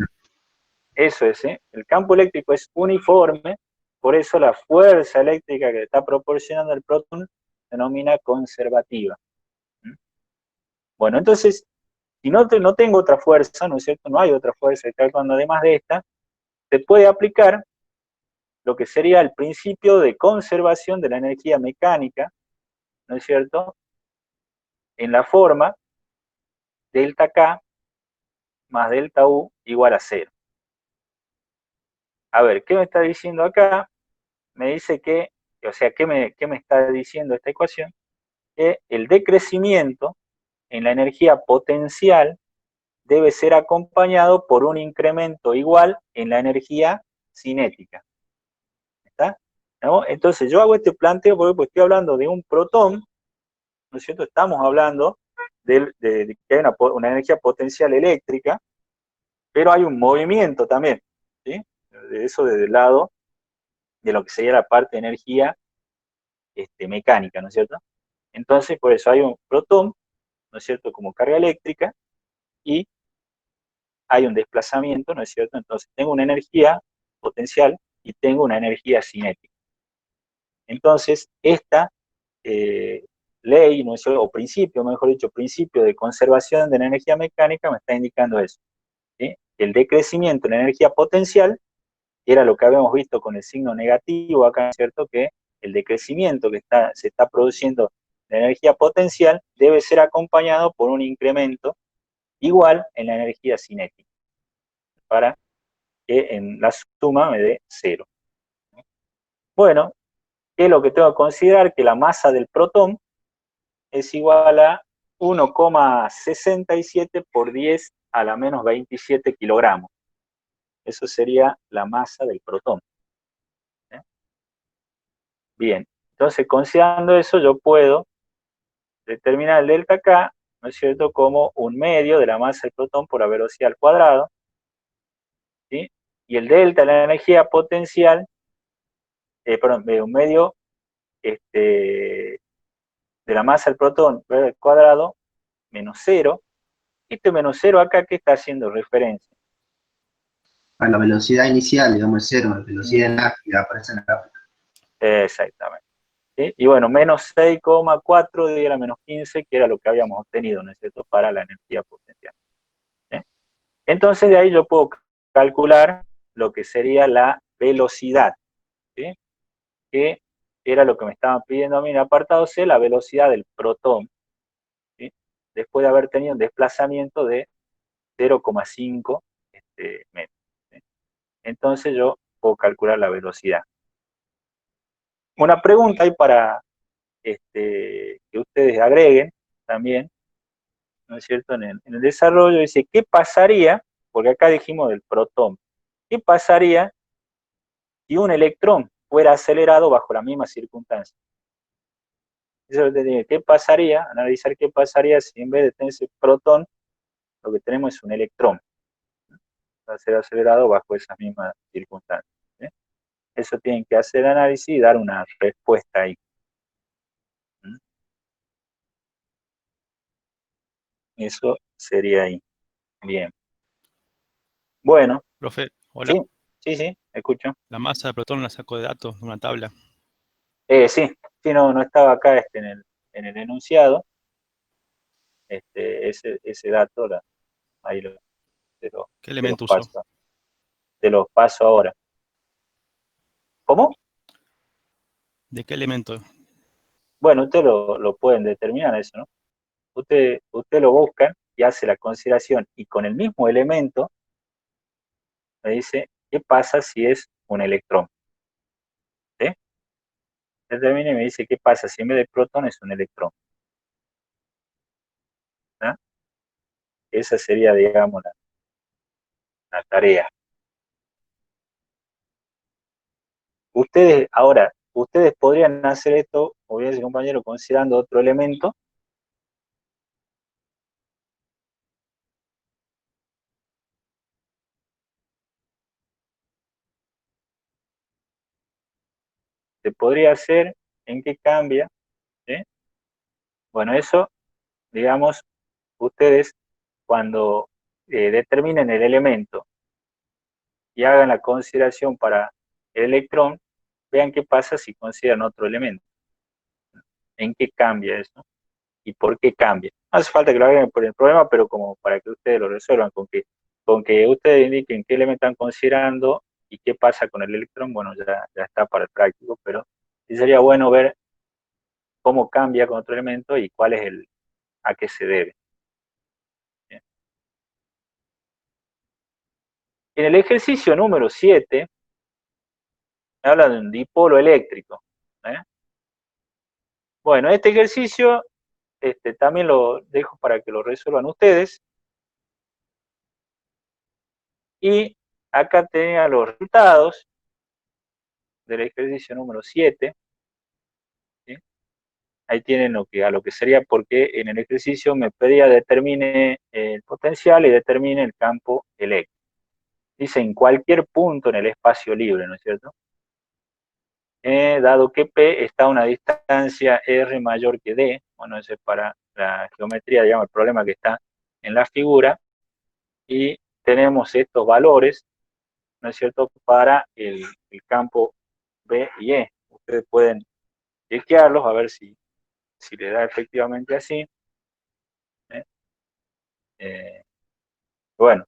Eso es, ¿sí? El campo eléctrico es uniforme, por eso la fuerza eléctrica que le está proporcionando el protón se denomina conservativa. ¿Mm? Bueno, entonces, si no tengo otra fuerza, ¿no es cierto? No hay otra fuerza que cuando además de esta, se puede aplicar lo que sería el principio de conservación de la energía mecánica, ¿no es cierto? En la forma delta K más delta U igual a 0. A ver, ¿qué me está diciendo acá? Me dice que, o sea, ¿qué me está diciendo esta ecuación? Que el decrecimiento en la energía potencial debe ser acompañado por un incremento igual en la energía cinética. ¿Está? ¿No? Entonces yo hago este planteo porque estoy hablando de un protón, ¿no es cierto? Estamos hablando de que hay una energía potencial eléctrica, pero hay un movimiento también, ¿sí? De eso desde el lado de lo que sería la parte de energía mecánica, ¿no es cierto? Entonces, por eso hay un protón, ¿no es cierto?, como carga eléctrica, y hay un desplazamiento, ¿no es cierto? Entonces, tengo una energía potencial y tengo una energía cinética. Entonces, esta ley, ¿no es cierto?, o principio, mejor dicho, principio de conservación de la energía mecánica me está indicando eso, ¿sí? El decrecimiento en la energía potencial, que era lo que habíamos visto con el signo negativo acá, ¿cierto?, que el decrecimiento que se está produciendo de energía potencial debe ser acompañado por un incremento igual en la energía cinética, para que en la suma me dé 0. Bueno, ¿qué es lo que tengo que considerar? Que la masa del protón es igual a 1,67 por 10 a la menos 27 kilogramos. Eso sería la masa del protón. Bien, entonces considerando eso yo puedo determinar el delta K, ¿no es cierto?, como un medio de la masa del protón por la velocidad al cuadrado, ¿sí? Y el delta de la energía potencial, un medio de la masa del protón al cuadrado menos 0. Este menos 0 acá, ¿qué está haciendo referencia? a la velocidad inicial, digamos, es cero, la velocidad en la que aparece en la gráfica. Exactamente. ¿Sí? Y bueno, menos 6,4 de la menos 15, que era lo que habíamos obtenido, ¿no es cierto?, para la energía potencial. ¿Sí? Entonces de ahí yo puedo calcular lo que sería la velocidad, ¿sí?, que era lo que me estaban pidiendo a mí en el apartado C, la velocidad del protón, ¿sí?, después de haber tenido un desplazamiento de 0,5 metros. ¿Sí? Entonces yo puedo calcular la velocidad. Una pregunta ahí para que ustedes agreguen también, ¿no es cierto?, en el desarrollo, dice, ¿qué pasaría? Porque acá dijimos del protón. ¿Qué pasaría si un electrón fuera acelerado bajo la misma circunstancia. Eso te digo, ¿qué pasaría? Analizar qué pasaría si en vez de tener ese protón, lo que tenemos es un electrón. Va a ser acelerado bajo esas mismas circunstancias. ¿Sí? Eso tienen que hacer el análisis y dar una respuesta ahí. ¿Mm? Eso sería ahí. Bien. Bueno. Profe, hola. Sí, escucho. La masa de protón la saco de datos, de una tabla. Sí, no estaba acá en el enunciado. Ese dato, ahí ¿Qué elemento usó? te los paso ahora. ¿Cómo? ¿De qué elemento? Bueno, ustedes lo pueden determinar eso, ¿no? Usted lo busca y hace la consideración y con el mismo elemento me dice qué pasa si es un electrón. ¿Sí? Determina y me dice qué pasa si en vez de protón es un electrón. ¿Ah? Esa sería, digamos, la tarea. Ustedes podrían hacer esto, como bien dice el compañero, considerando otro elemento. Se podría hacer, ¿en qué cambia? ¿Sí? Bueno, eso, digamos, ustedes cuando determinen el elemento y hagan la consideración para el electrón, vean qué pasa si consideran otro elemento. ¿En qué cambia eso? ¿Y por qué cambia? No hace falta que lo hagan por el problema, pero como para que ustedes lo resuelvan, con que ustedes indiquen qué elemento están considerando y qué pasa con el electrón, bueno, ya está para el práctico, pero sí sería bueno ver cómo cambia con otro elemento y cuál es a qué se debe. Bien. En el ejercicio número 7, habla de un dipolo eléctrico. Bueno, este ejercicio también lo dejo para que lo resuelvan ustedes. Y acá tenía los resultados del ejercicio número 7. ¿Sí? Ahí tienen a lo que sería, porque en el ejercicio me pedía determine el potencial y determine el campo eléctrico. Dice en cualquier punto en el espacio libre, ¿no es cierto? Dado que P está a una distancia R mayor que D, bueno, eso es para la geometría, digamos, el problema que está en la figura, y tenemos estos valores, ¿no es cierto?, para el campo B y E. Ustedes pueden chequearlos a ver si le da efectivamente así. Bueno.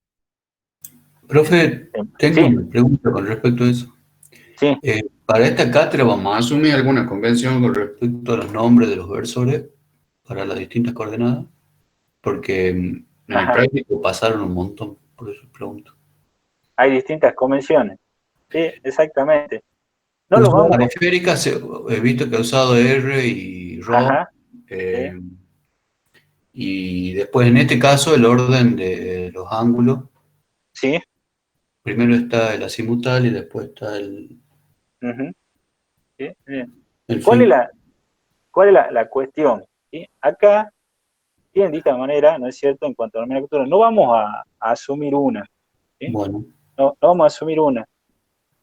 Profe, tengo sí. una pregunta con respecto a eso. Sí. Para esta cátedra vamos a asumir alguna convención con respecto a los nombres de los versores para las distintas coordenadas, porque en el práctico pasaron un montón, por eso pregunto. Hay distintas convenciones. Sí, exactamente. No Pues lo vamos. la esférica he visto que ha usado R y Rho. Sí. Y después en este caso el orden de los ángulos. Sí. Primero está el azimutal y después está el... Sí. el ¿Cuál fin. es la cuestión? ¿Sí? Acá tienen de esta manera, ¿no es cierto?, en cuanto a la nomenclatura, no vamos a asumir una. ¿Sí? Bueno. No vamos a asumir una.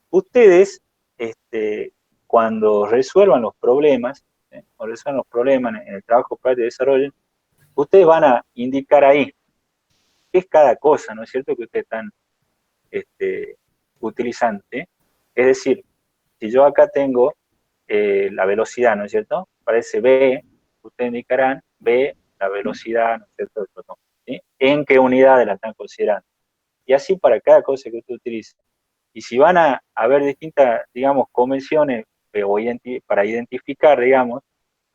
Ustedes, cuando resuelvan los problemas, en el trabajo práctico de desarrollo, ustedes van a indicar ahí qué es cada cosa, ¿no es cierto?, que ustedes están utilizando. ¿Sí? Es decir, si yo acá tengo la velocidad, ¿no es cierto?, parece B, ustedes indicarán B, la velocidad, ¿no es cierto?, del protón. ¿Sí? ¿En qué unidades la están considerando? Y así para cada cosa que usted utilice. Y si van a haber distintas, digamos, convenciones para identificar, digamos,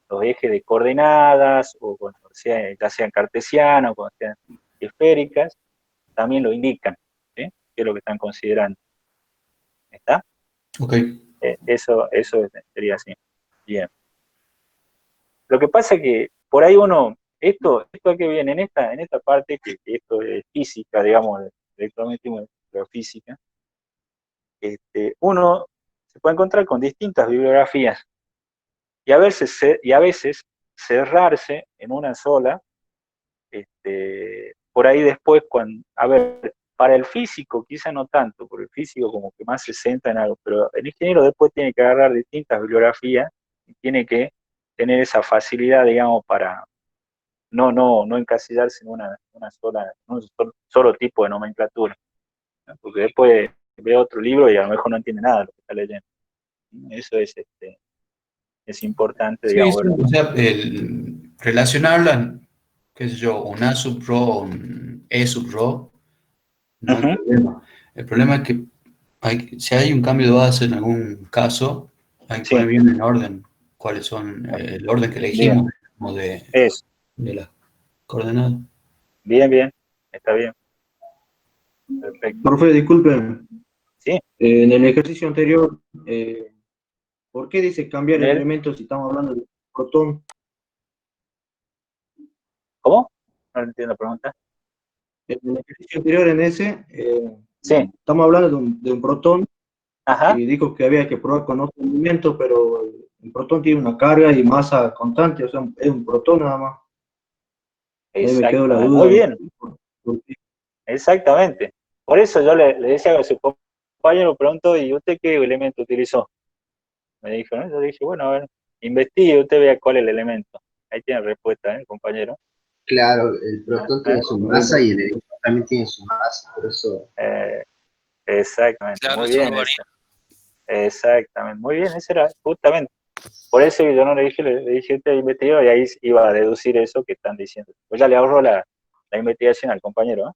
los ejes de coordenadas, o ya sean cartesianas o cuando sean esféricas, también lo indican, ¿sí? ¿Qué es lo que están considerando? ¿Está? Ok. Eso sería así. Bien. Lo que pasa es que por ahí esto que viene en esta parte, que esto es física, digamos, electromagnetismo de la física, uno se puede encontrar con distintas bibliografías y a veces cerrarse en una sola. Por ahí después, a ver, para el físico quizá no tanto, porque el físico como que más se centra en algo, pero el ingeniero después tiene que agarrar distintas bibliografías y tiene que tener esa facilidad, digamos, para no encasillarse en un solo tipo de nomenclatura, ¿no? Porque después ve otro libro y a lo mejor no entiende nada de lo que está leyendo. Eso es importante, Sí, digamos, sí, verlo. o sea, relacionarla, qué sé yo, un A sub rho, un E sub rho, no hay problema. El problema es que si hay un cambio de base en algún caso, hay que Sí. poner bien en orden cuáles son el orden que elegimos como de las coordenadas. Bien, está bien. Perfecto. Profe, disculpen. Sí. En el ejercicio anterior, ¿por qué dice cambiar el ¿En él? elemento si estamos hablando de protón? ¿Cómo? No entiendo la pregunta. En el ejercicio anterior, en ese, Sí. estamos hablando de un protón. Ajá. Y dijo que había que probar con otro elemento, pero el protón tiene una carga y masa constante, o sea, es un protón nada más. Ahí me quedó la Exactamente. Muy duda. bien. Exactamente. Por eso yo le decía a su compañero, preguntó, ¿y usted qué elemento utilizó? Me dijo, ¿no? Yo dije, bueno, a ver, investigue, usted vea cuál es el elemento. Ahí tiene respuesta, compañero. Claro, el protón tiene su masa y el electrón también tiene su masa, por eso. Exactamente, Claro, muy eso bien. no varía. Exactamente, muy bien, ese era justamente. Por eso yo no le dije, le dije usted investigó y ahí iba a deducir eso que están diciendo. Pues ya le ahorro la investigación al compañero, ¿eh?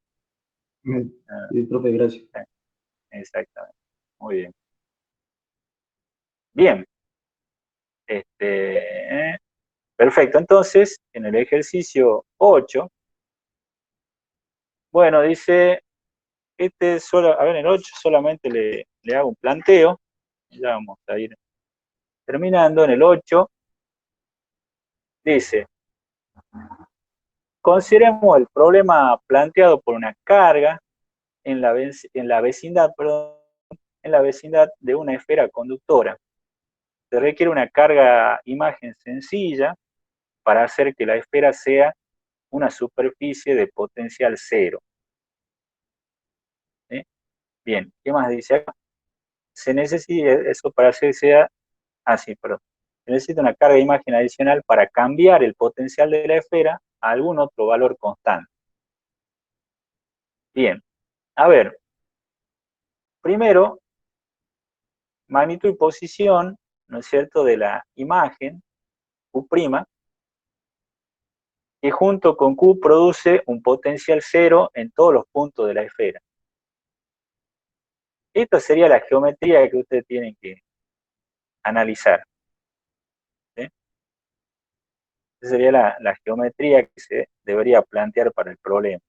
Sí, profe, gracias. Exactamente, muy bien. Bien, perfecto. Entonces, en el ejercicio 8, bueno, dice, a ver, en el 8 solamente le hago un planteo, ya vamos a ir terminando. En el 8 dice, consideremos el problema planteado por una carga en la vecindad de una esfera conductora. Se requiere una carga imagen sencilla para hacer que la esfera sea una superficie de potencial cero. ¿Sí? Bien, ¿qué más dice acá? Se necesita eso para hacer que sea así, perdón. Se necesita una carga de imagen adicional para cambiar el potencial de la esfera a algún otro valor constante. Bien, a ver, primero, magnitud y posición, ¿no es cierto?, de la imagen, Q', que junto con Q produce un potencial cero en todos los puntos de la esfera. Esta sería la geometría que ustedes tienen que analizar. ¿Sí? Esa sería la geometría que se debería plantear para el problema.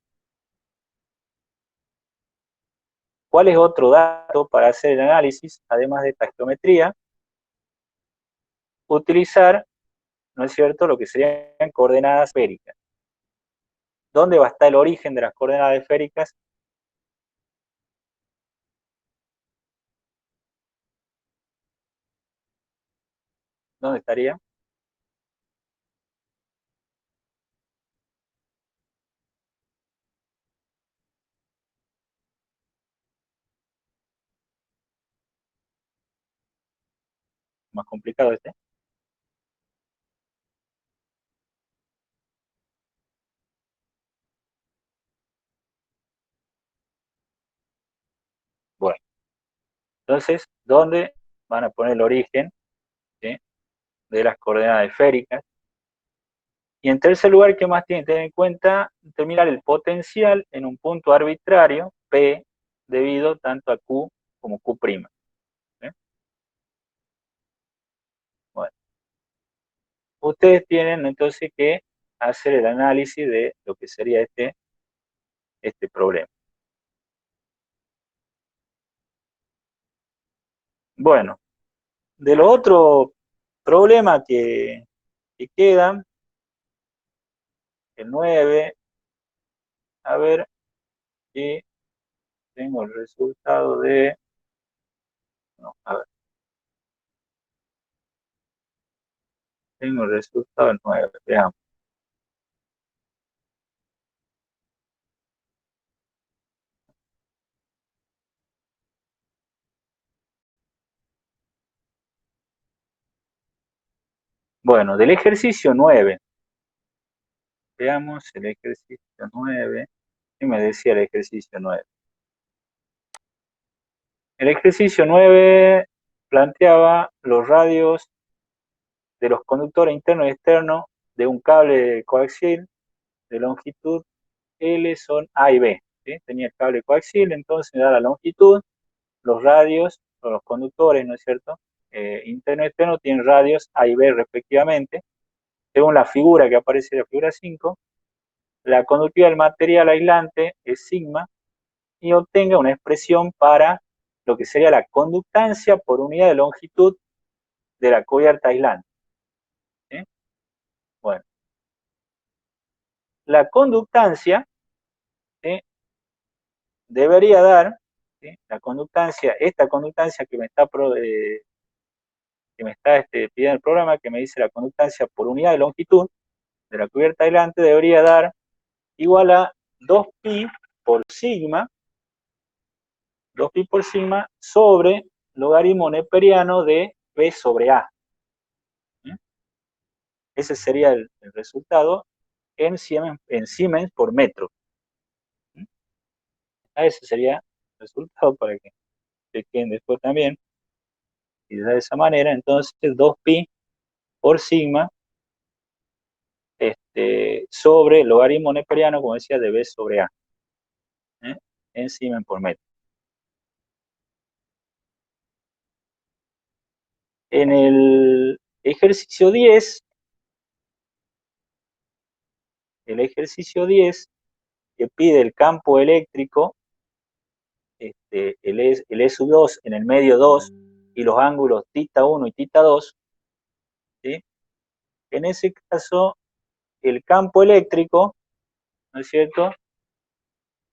¿Cuál es otro dato para hacer el análisis, además de esta geometría? Utilizar, ¿no es cierto?, lo que serían coordenadas esféricas. ¿Dónde va a estar el origen de las coordenadas esféricas? ¿Dónde estaría? Más complicado este. Bueno, entonces, ¿dónde van a poner el origen, ¿sí?, de las coordenadas esféricas? Y en tercer lugar, ¿qué más tienen que tener en cuenta? Determinar el potencial en un punto arbitrario, P, debido tanto a Q como Q'. ¿Sí? Bueno, ustedes tienen entonces que hacer el análisis de lo que sería este problema. Bueno, de los otros problemas que quedan, el 9, a ver si tengo el resultado de... No, a ver. Tengo el resultado del 9, veamos. Bueno, del ejercicio 9, veamos el ejercicio 9. ¿Qué me decía el ejercicio 9? El ejercicio 9 planteaba los radios de los conductores internos y externos de un cable coaxial de longitud L son A y B. ¿Sí? Tenía el cable coaxial, entonces me da la longitud, los radios, o los conductores, ¿no es cierto? Interno y externo tienen radios A y B respectivamente. Según la figura que aparece en la figura 5, la conductividad del material aislante es sigma y obtenga una expresión para lo que sería la conductancia por unidad de longitud de la cubierta aislante. ¿Sí? Bueno, la conductancia, ¿sí?, debería dar, ¿sí?, la conductancia, esta conductancia que me está pidiendo el programa, que me dice la conductancia por unidad de longitud de la cubierta aislante, debería dar igual a 2pi por sigma, 2pi por sigma sobre logaritmo neperiano de B sobre A. ¿Sí? Ese sería el resultado en Siemens por metro. ¿Sí? Ese sería el resultado para que se queden después también. Y de esa manera, entonces 2pi por sigma sobre logaritmo neperiano, como decía, de B sobre A, en Siemens por metro. En el ejercicio 10, que pide el campo eléctrico, el E sub 2 en el medio 2 y los ángulos θ 1 y θ 2, ¿sí? En ese caso, el campo eléctrico, ¿no es cierto?,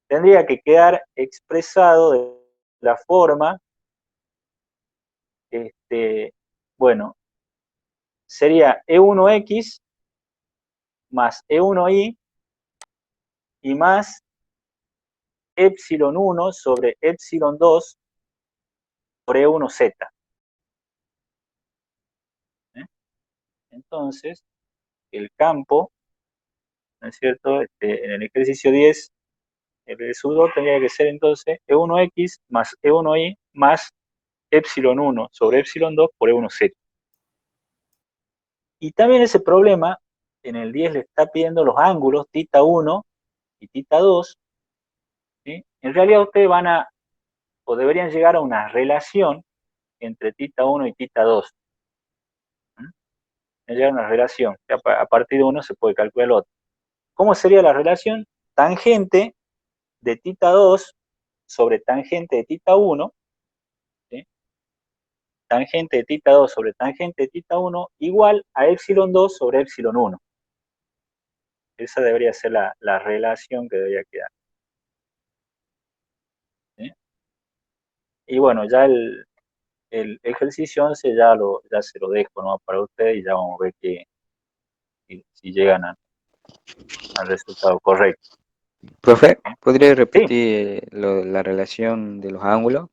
tendría que quedar expresado de la forma, bueno, sería E1x más E1y y más epsilon 1 sobre epsilon 2 por E1z. Entonces, el campo, ¿no es cierto?, en el ejercicio 10, el sub 2 tendría que ser entonces E1x más E1y más epsilon 1 sobre epsilon 2 por E1z. Y también ese problema, en el 10 le está pidiendo los ángulos θ 1 y θ 2, ¿sí? En realidad ustedes van a, o deberían llegar a una relación entre θ 1 y θ 2. Llegar a una relación, que a partir de uno se puede calcular el otro. ¿Cómo sería la relación? Tangente de θ 2 sobre tangente de θ 1, ¿sí? Tangente de θ 2 sobre tangente de θ 1 igual a epsilon 2 sobre epsilon 1. Esa debería ser la relación que debería quedar. ¿Sí? Y bueno, ya el ejercicio 11 ya se lo dejo, ¿no?, para ustedes, y ya vamos a ver si llegan al resultado correcto. Profe, ¿podría Sí, repetir la relación de los ángulos?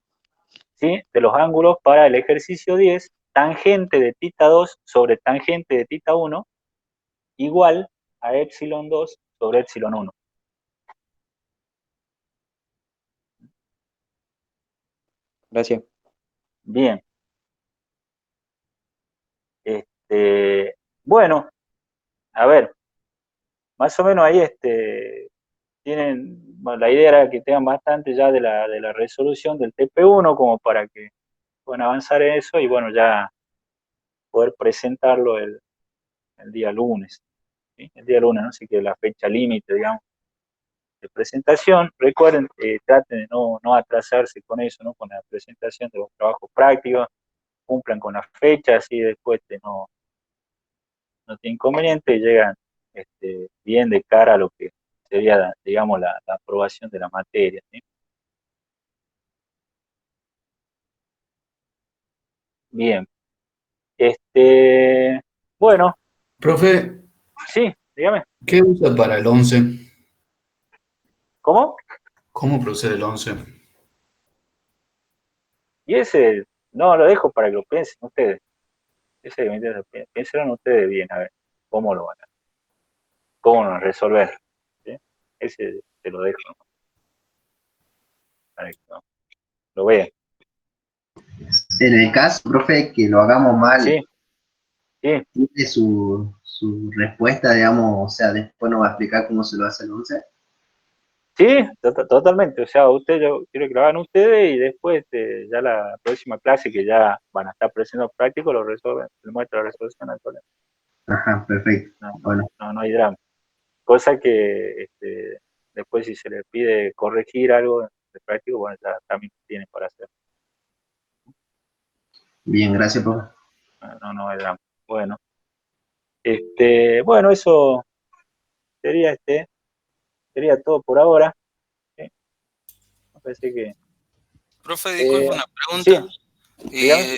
¿sí?, de los ángulos para el ejercicio 10, tangente de θ 2 sobre tangente de θ 1 igual a epsilon 2 sobre epsilon 1. Gracias. Bien. Bueno, a ver, más o menos ahí tienen, bueno, la idea era que tengan bastante ya de la resolución del TP1 como para que puedan avanzar en eso y bueno, ya poder presentarlo el día lunes, ¿sí? El día lunes, ¿no? Así que la fecha límite, digamos, de presentación. Recuerden, traten de no atrasarse con eso, ¿no?, con la presentación de los trabajos prácticos, cumplan con las fechas y después no tiene inconveniente y llegan bien de cara a lo que sería, digamos, la aprobación de la materia, ¿sí? Bien. Bueno, Profe, Sí, dígame. ¿qué usa para el 11? ¿Cómo? ¿Cómo procede el 11? Y ese, no, lo dejo para que lo piensen ustedes. Ese que me interesa, piensen ustedes bien, a ver, cómo lo van a, cómo lo van a resolver. ¿Sí? Ese te lo dejo, ¿no? Para que lo vean. En el caso, profe, que lo hagamos mal, Sí, sí. ¿tiene su respuesta, digamos? O sea, después nos va a explicar cómo se lo hace el 11. Sí, totalmente. O sea, yo quiero que lo hagan ustedes y después ya la próxima clase que ya van a estar presentando práctico lo resuelven, les muestro la resolución, no hay problema. Ajá, perfecto. Bueno, No hay drama. Cosa que después si se les pide corregir algo de práctico, bueno, ya también tienen para hacer. bien, gracias, profe. No hay drama. Bueno, bueno, eso sería sería todo por ahora. ¿Sí? Me parece que Profe, disculpe una sí, pregunta. dígame.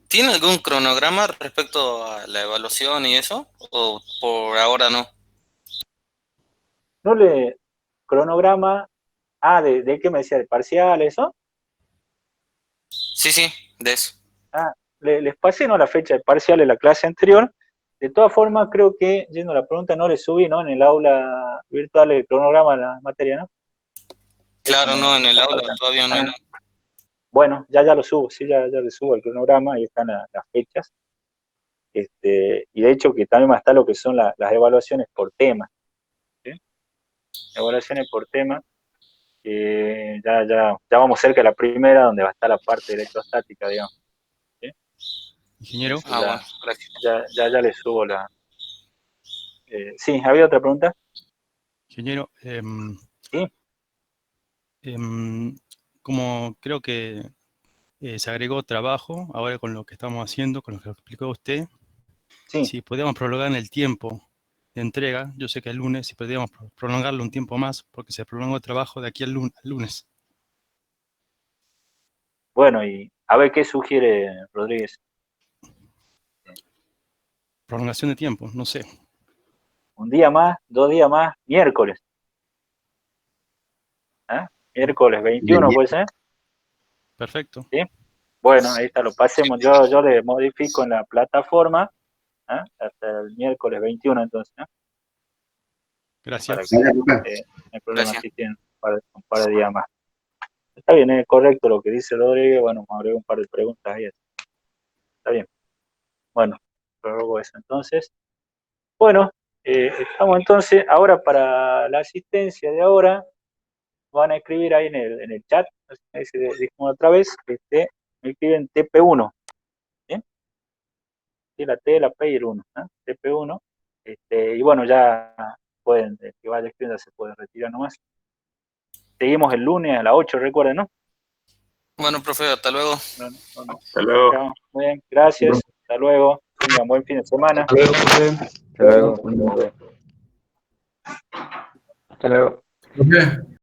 ¿Tiene algún cronograma respecto a la evaluación y eso? ¿O por ahora no? No le cronograma, ¿de qué me decía? ¿De parcial eso? Sí, sí, de eso. Les pasé, ¿no?, la fecha de parcial en la clase anterior. De todas formas, creo que, yendo a la pregunta, no le subí, ¿no?, en el aula virtual el cronograma de la materia, ¿no? Claro, no, en el aula Falta. todavía no hay nada. Bueno, ya lo subo, sí, ya le subo el cronograma, ahí están las fechas. Y de hecho que también va a estar lo que son las evaluaciones por tema. ¿Sí? Evaluaciones por tema. Ya vamos cerca de la primera, donde va a estar la parte electrostática, digamos. ¿Sí? Ingeniero. Eso Bueno, gracias. ya le subo la... sí, ¿había otra pregunta? Ingeniero, Sí. Como creo que se agregó trabajo ahora con lo que estamos haciendo, con lo que explicó usted, Sí. si podíamos prolongar en el tiempo de entrega, yo sé que el lunes, si podíamos prolongarlo un tiempo más, porque se prolongó el trabajo de aquí al lunes. Bueno, y a ver qué sugiere Rodríguez. Prolongación de tiempo, no sé. Un día más, 2 días más, miércoles. Miércoles 21, ¿puede ser? Perfecto. ¿Sí? Bueno, ahí está, lo pasemos. Yo le modifico en la plataforma hasta el miércoles 21, entonces. Gracias. Para que no hay problema si tienen un par de días más. Está bien, es correcto lo que dice Rodríguez. Bueno, me agrego un par de preguntas ahí. Está bien. Bueno, luego eso entonces. Bueno, estamos entonces, ahora para la asistencia de ahora, van a escribir ahí en el chat, ahí se dijo otra vez, me escriben TP1, ¿bien? Sí, la T, la P y el 1, TP1, y bueno, ya pueden, el que vaya escribiendo se puede retirar nomás. Seguimos el lunes a las 8, recuerden, ¿no? Bueno, profe, hasta luego. Hasta luego. Chao. Muy bien, gracias, hasta luego, tengan buen fin de semana. Hasta luego, profe. Hasta luego. Hasta luego. Hasta luego. Profe.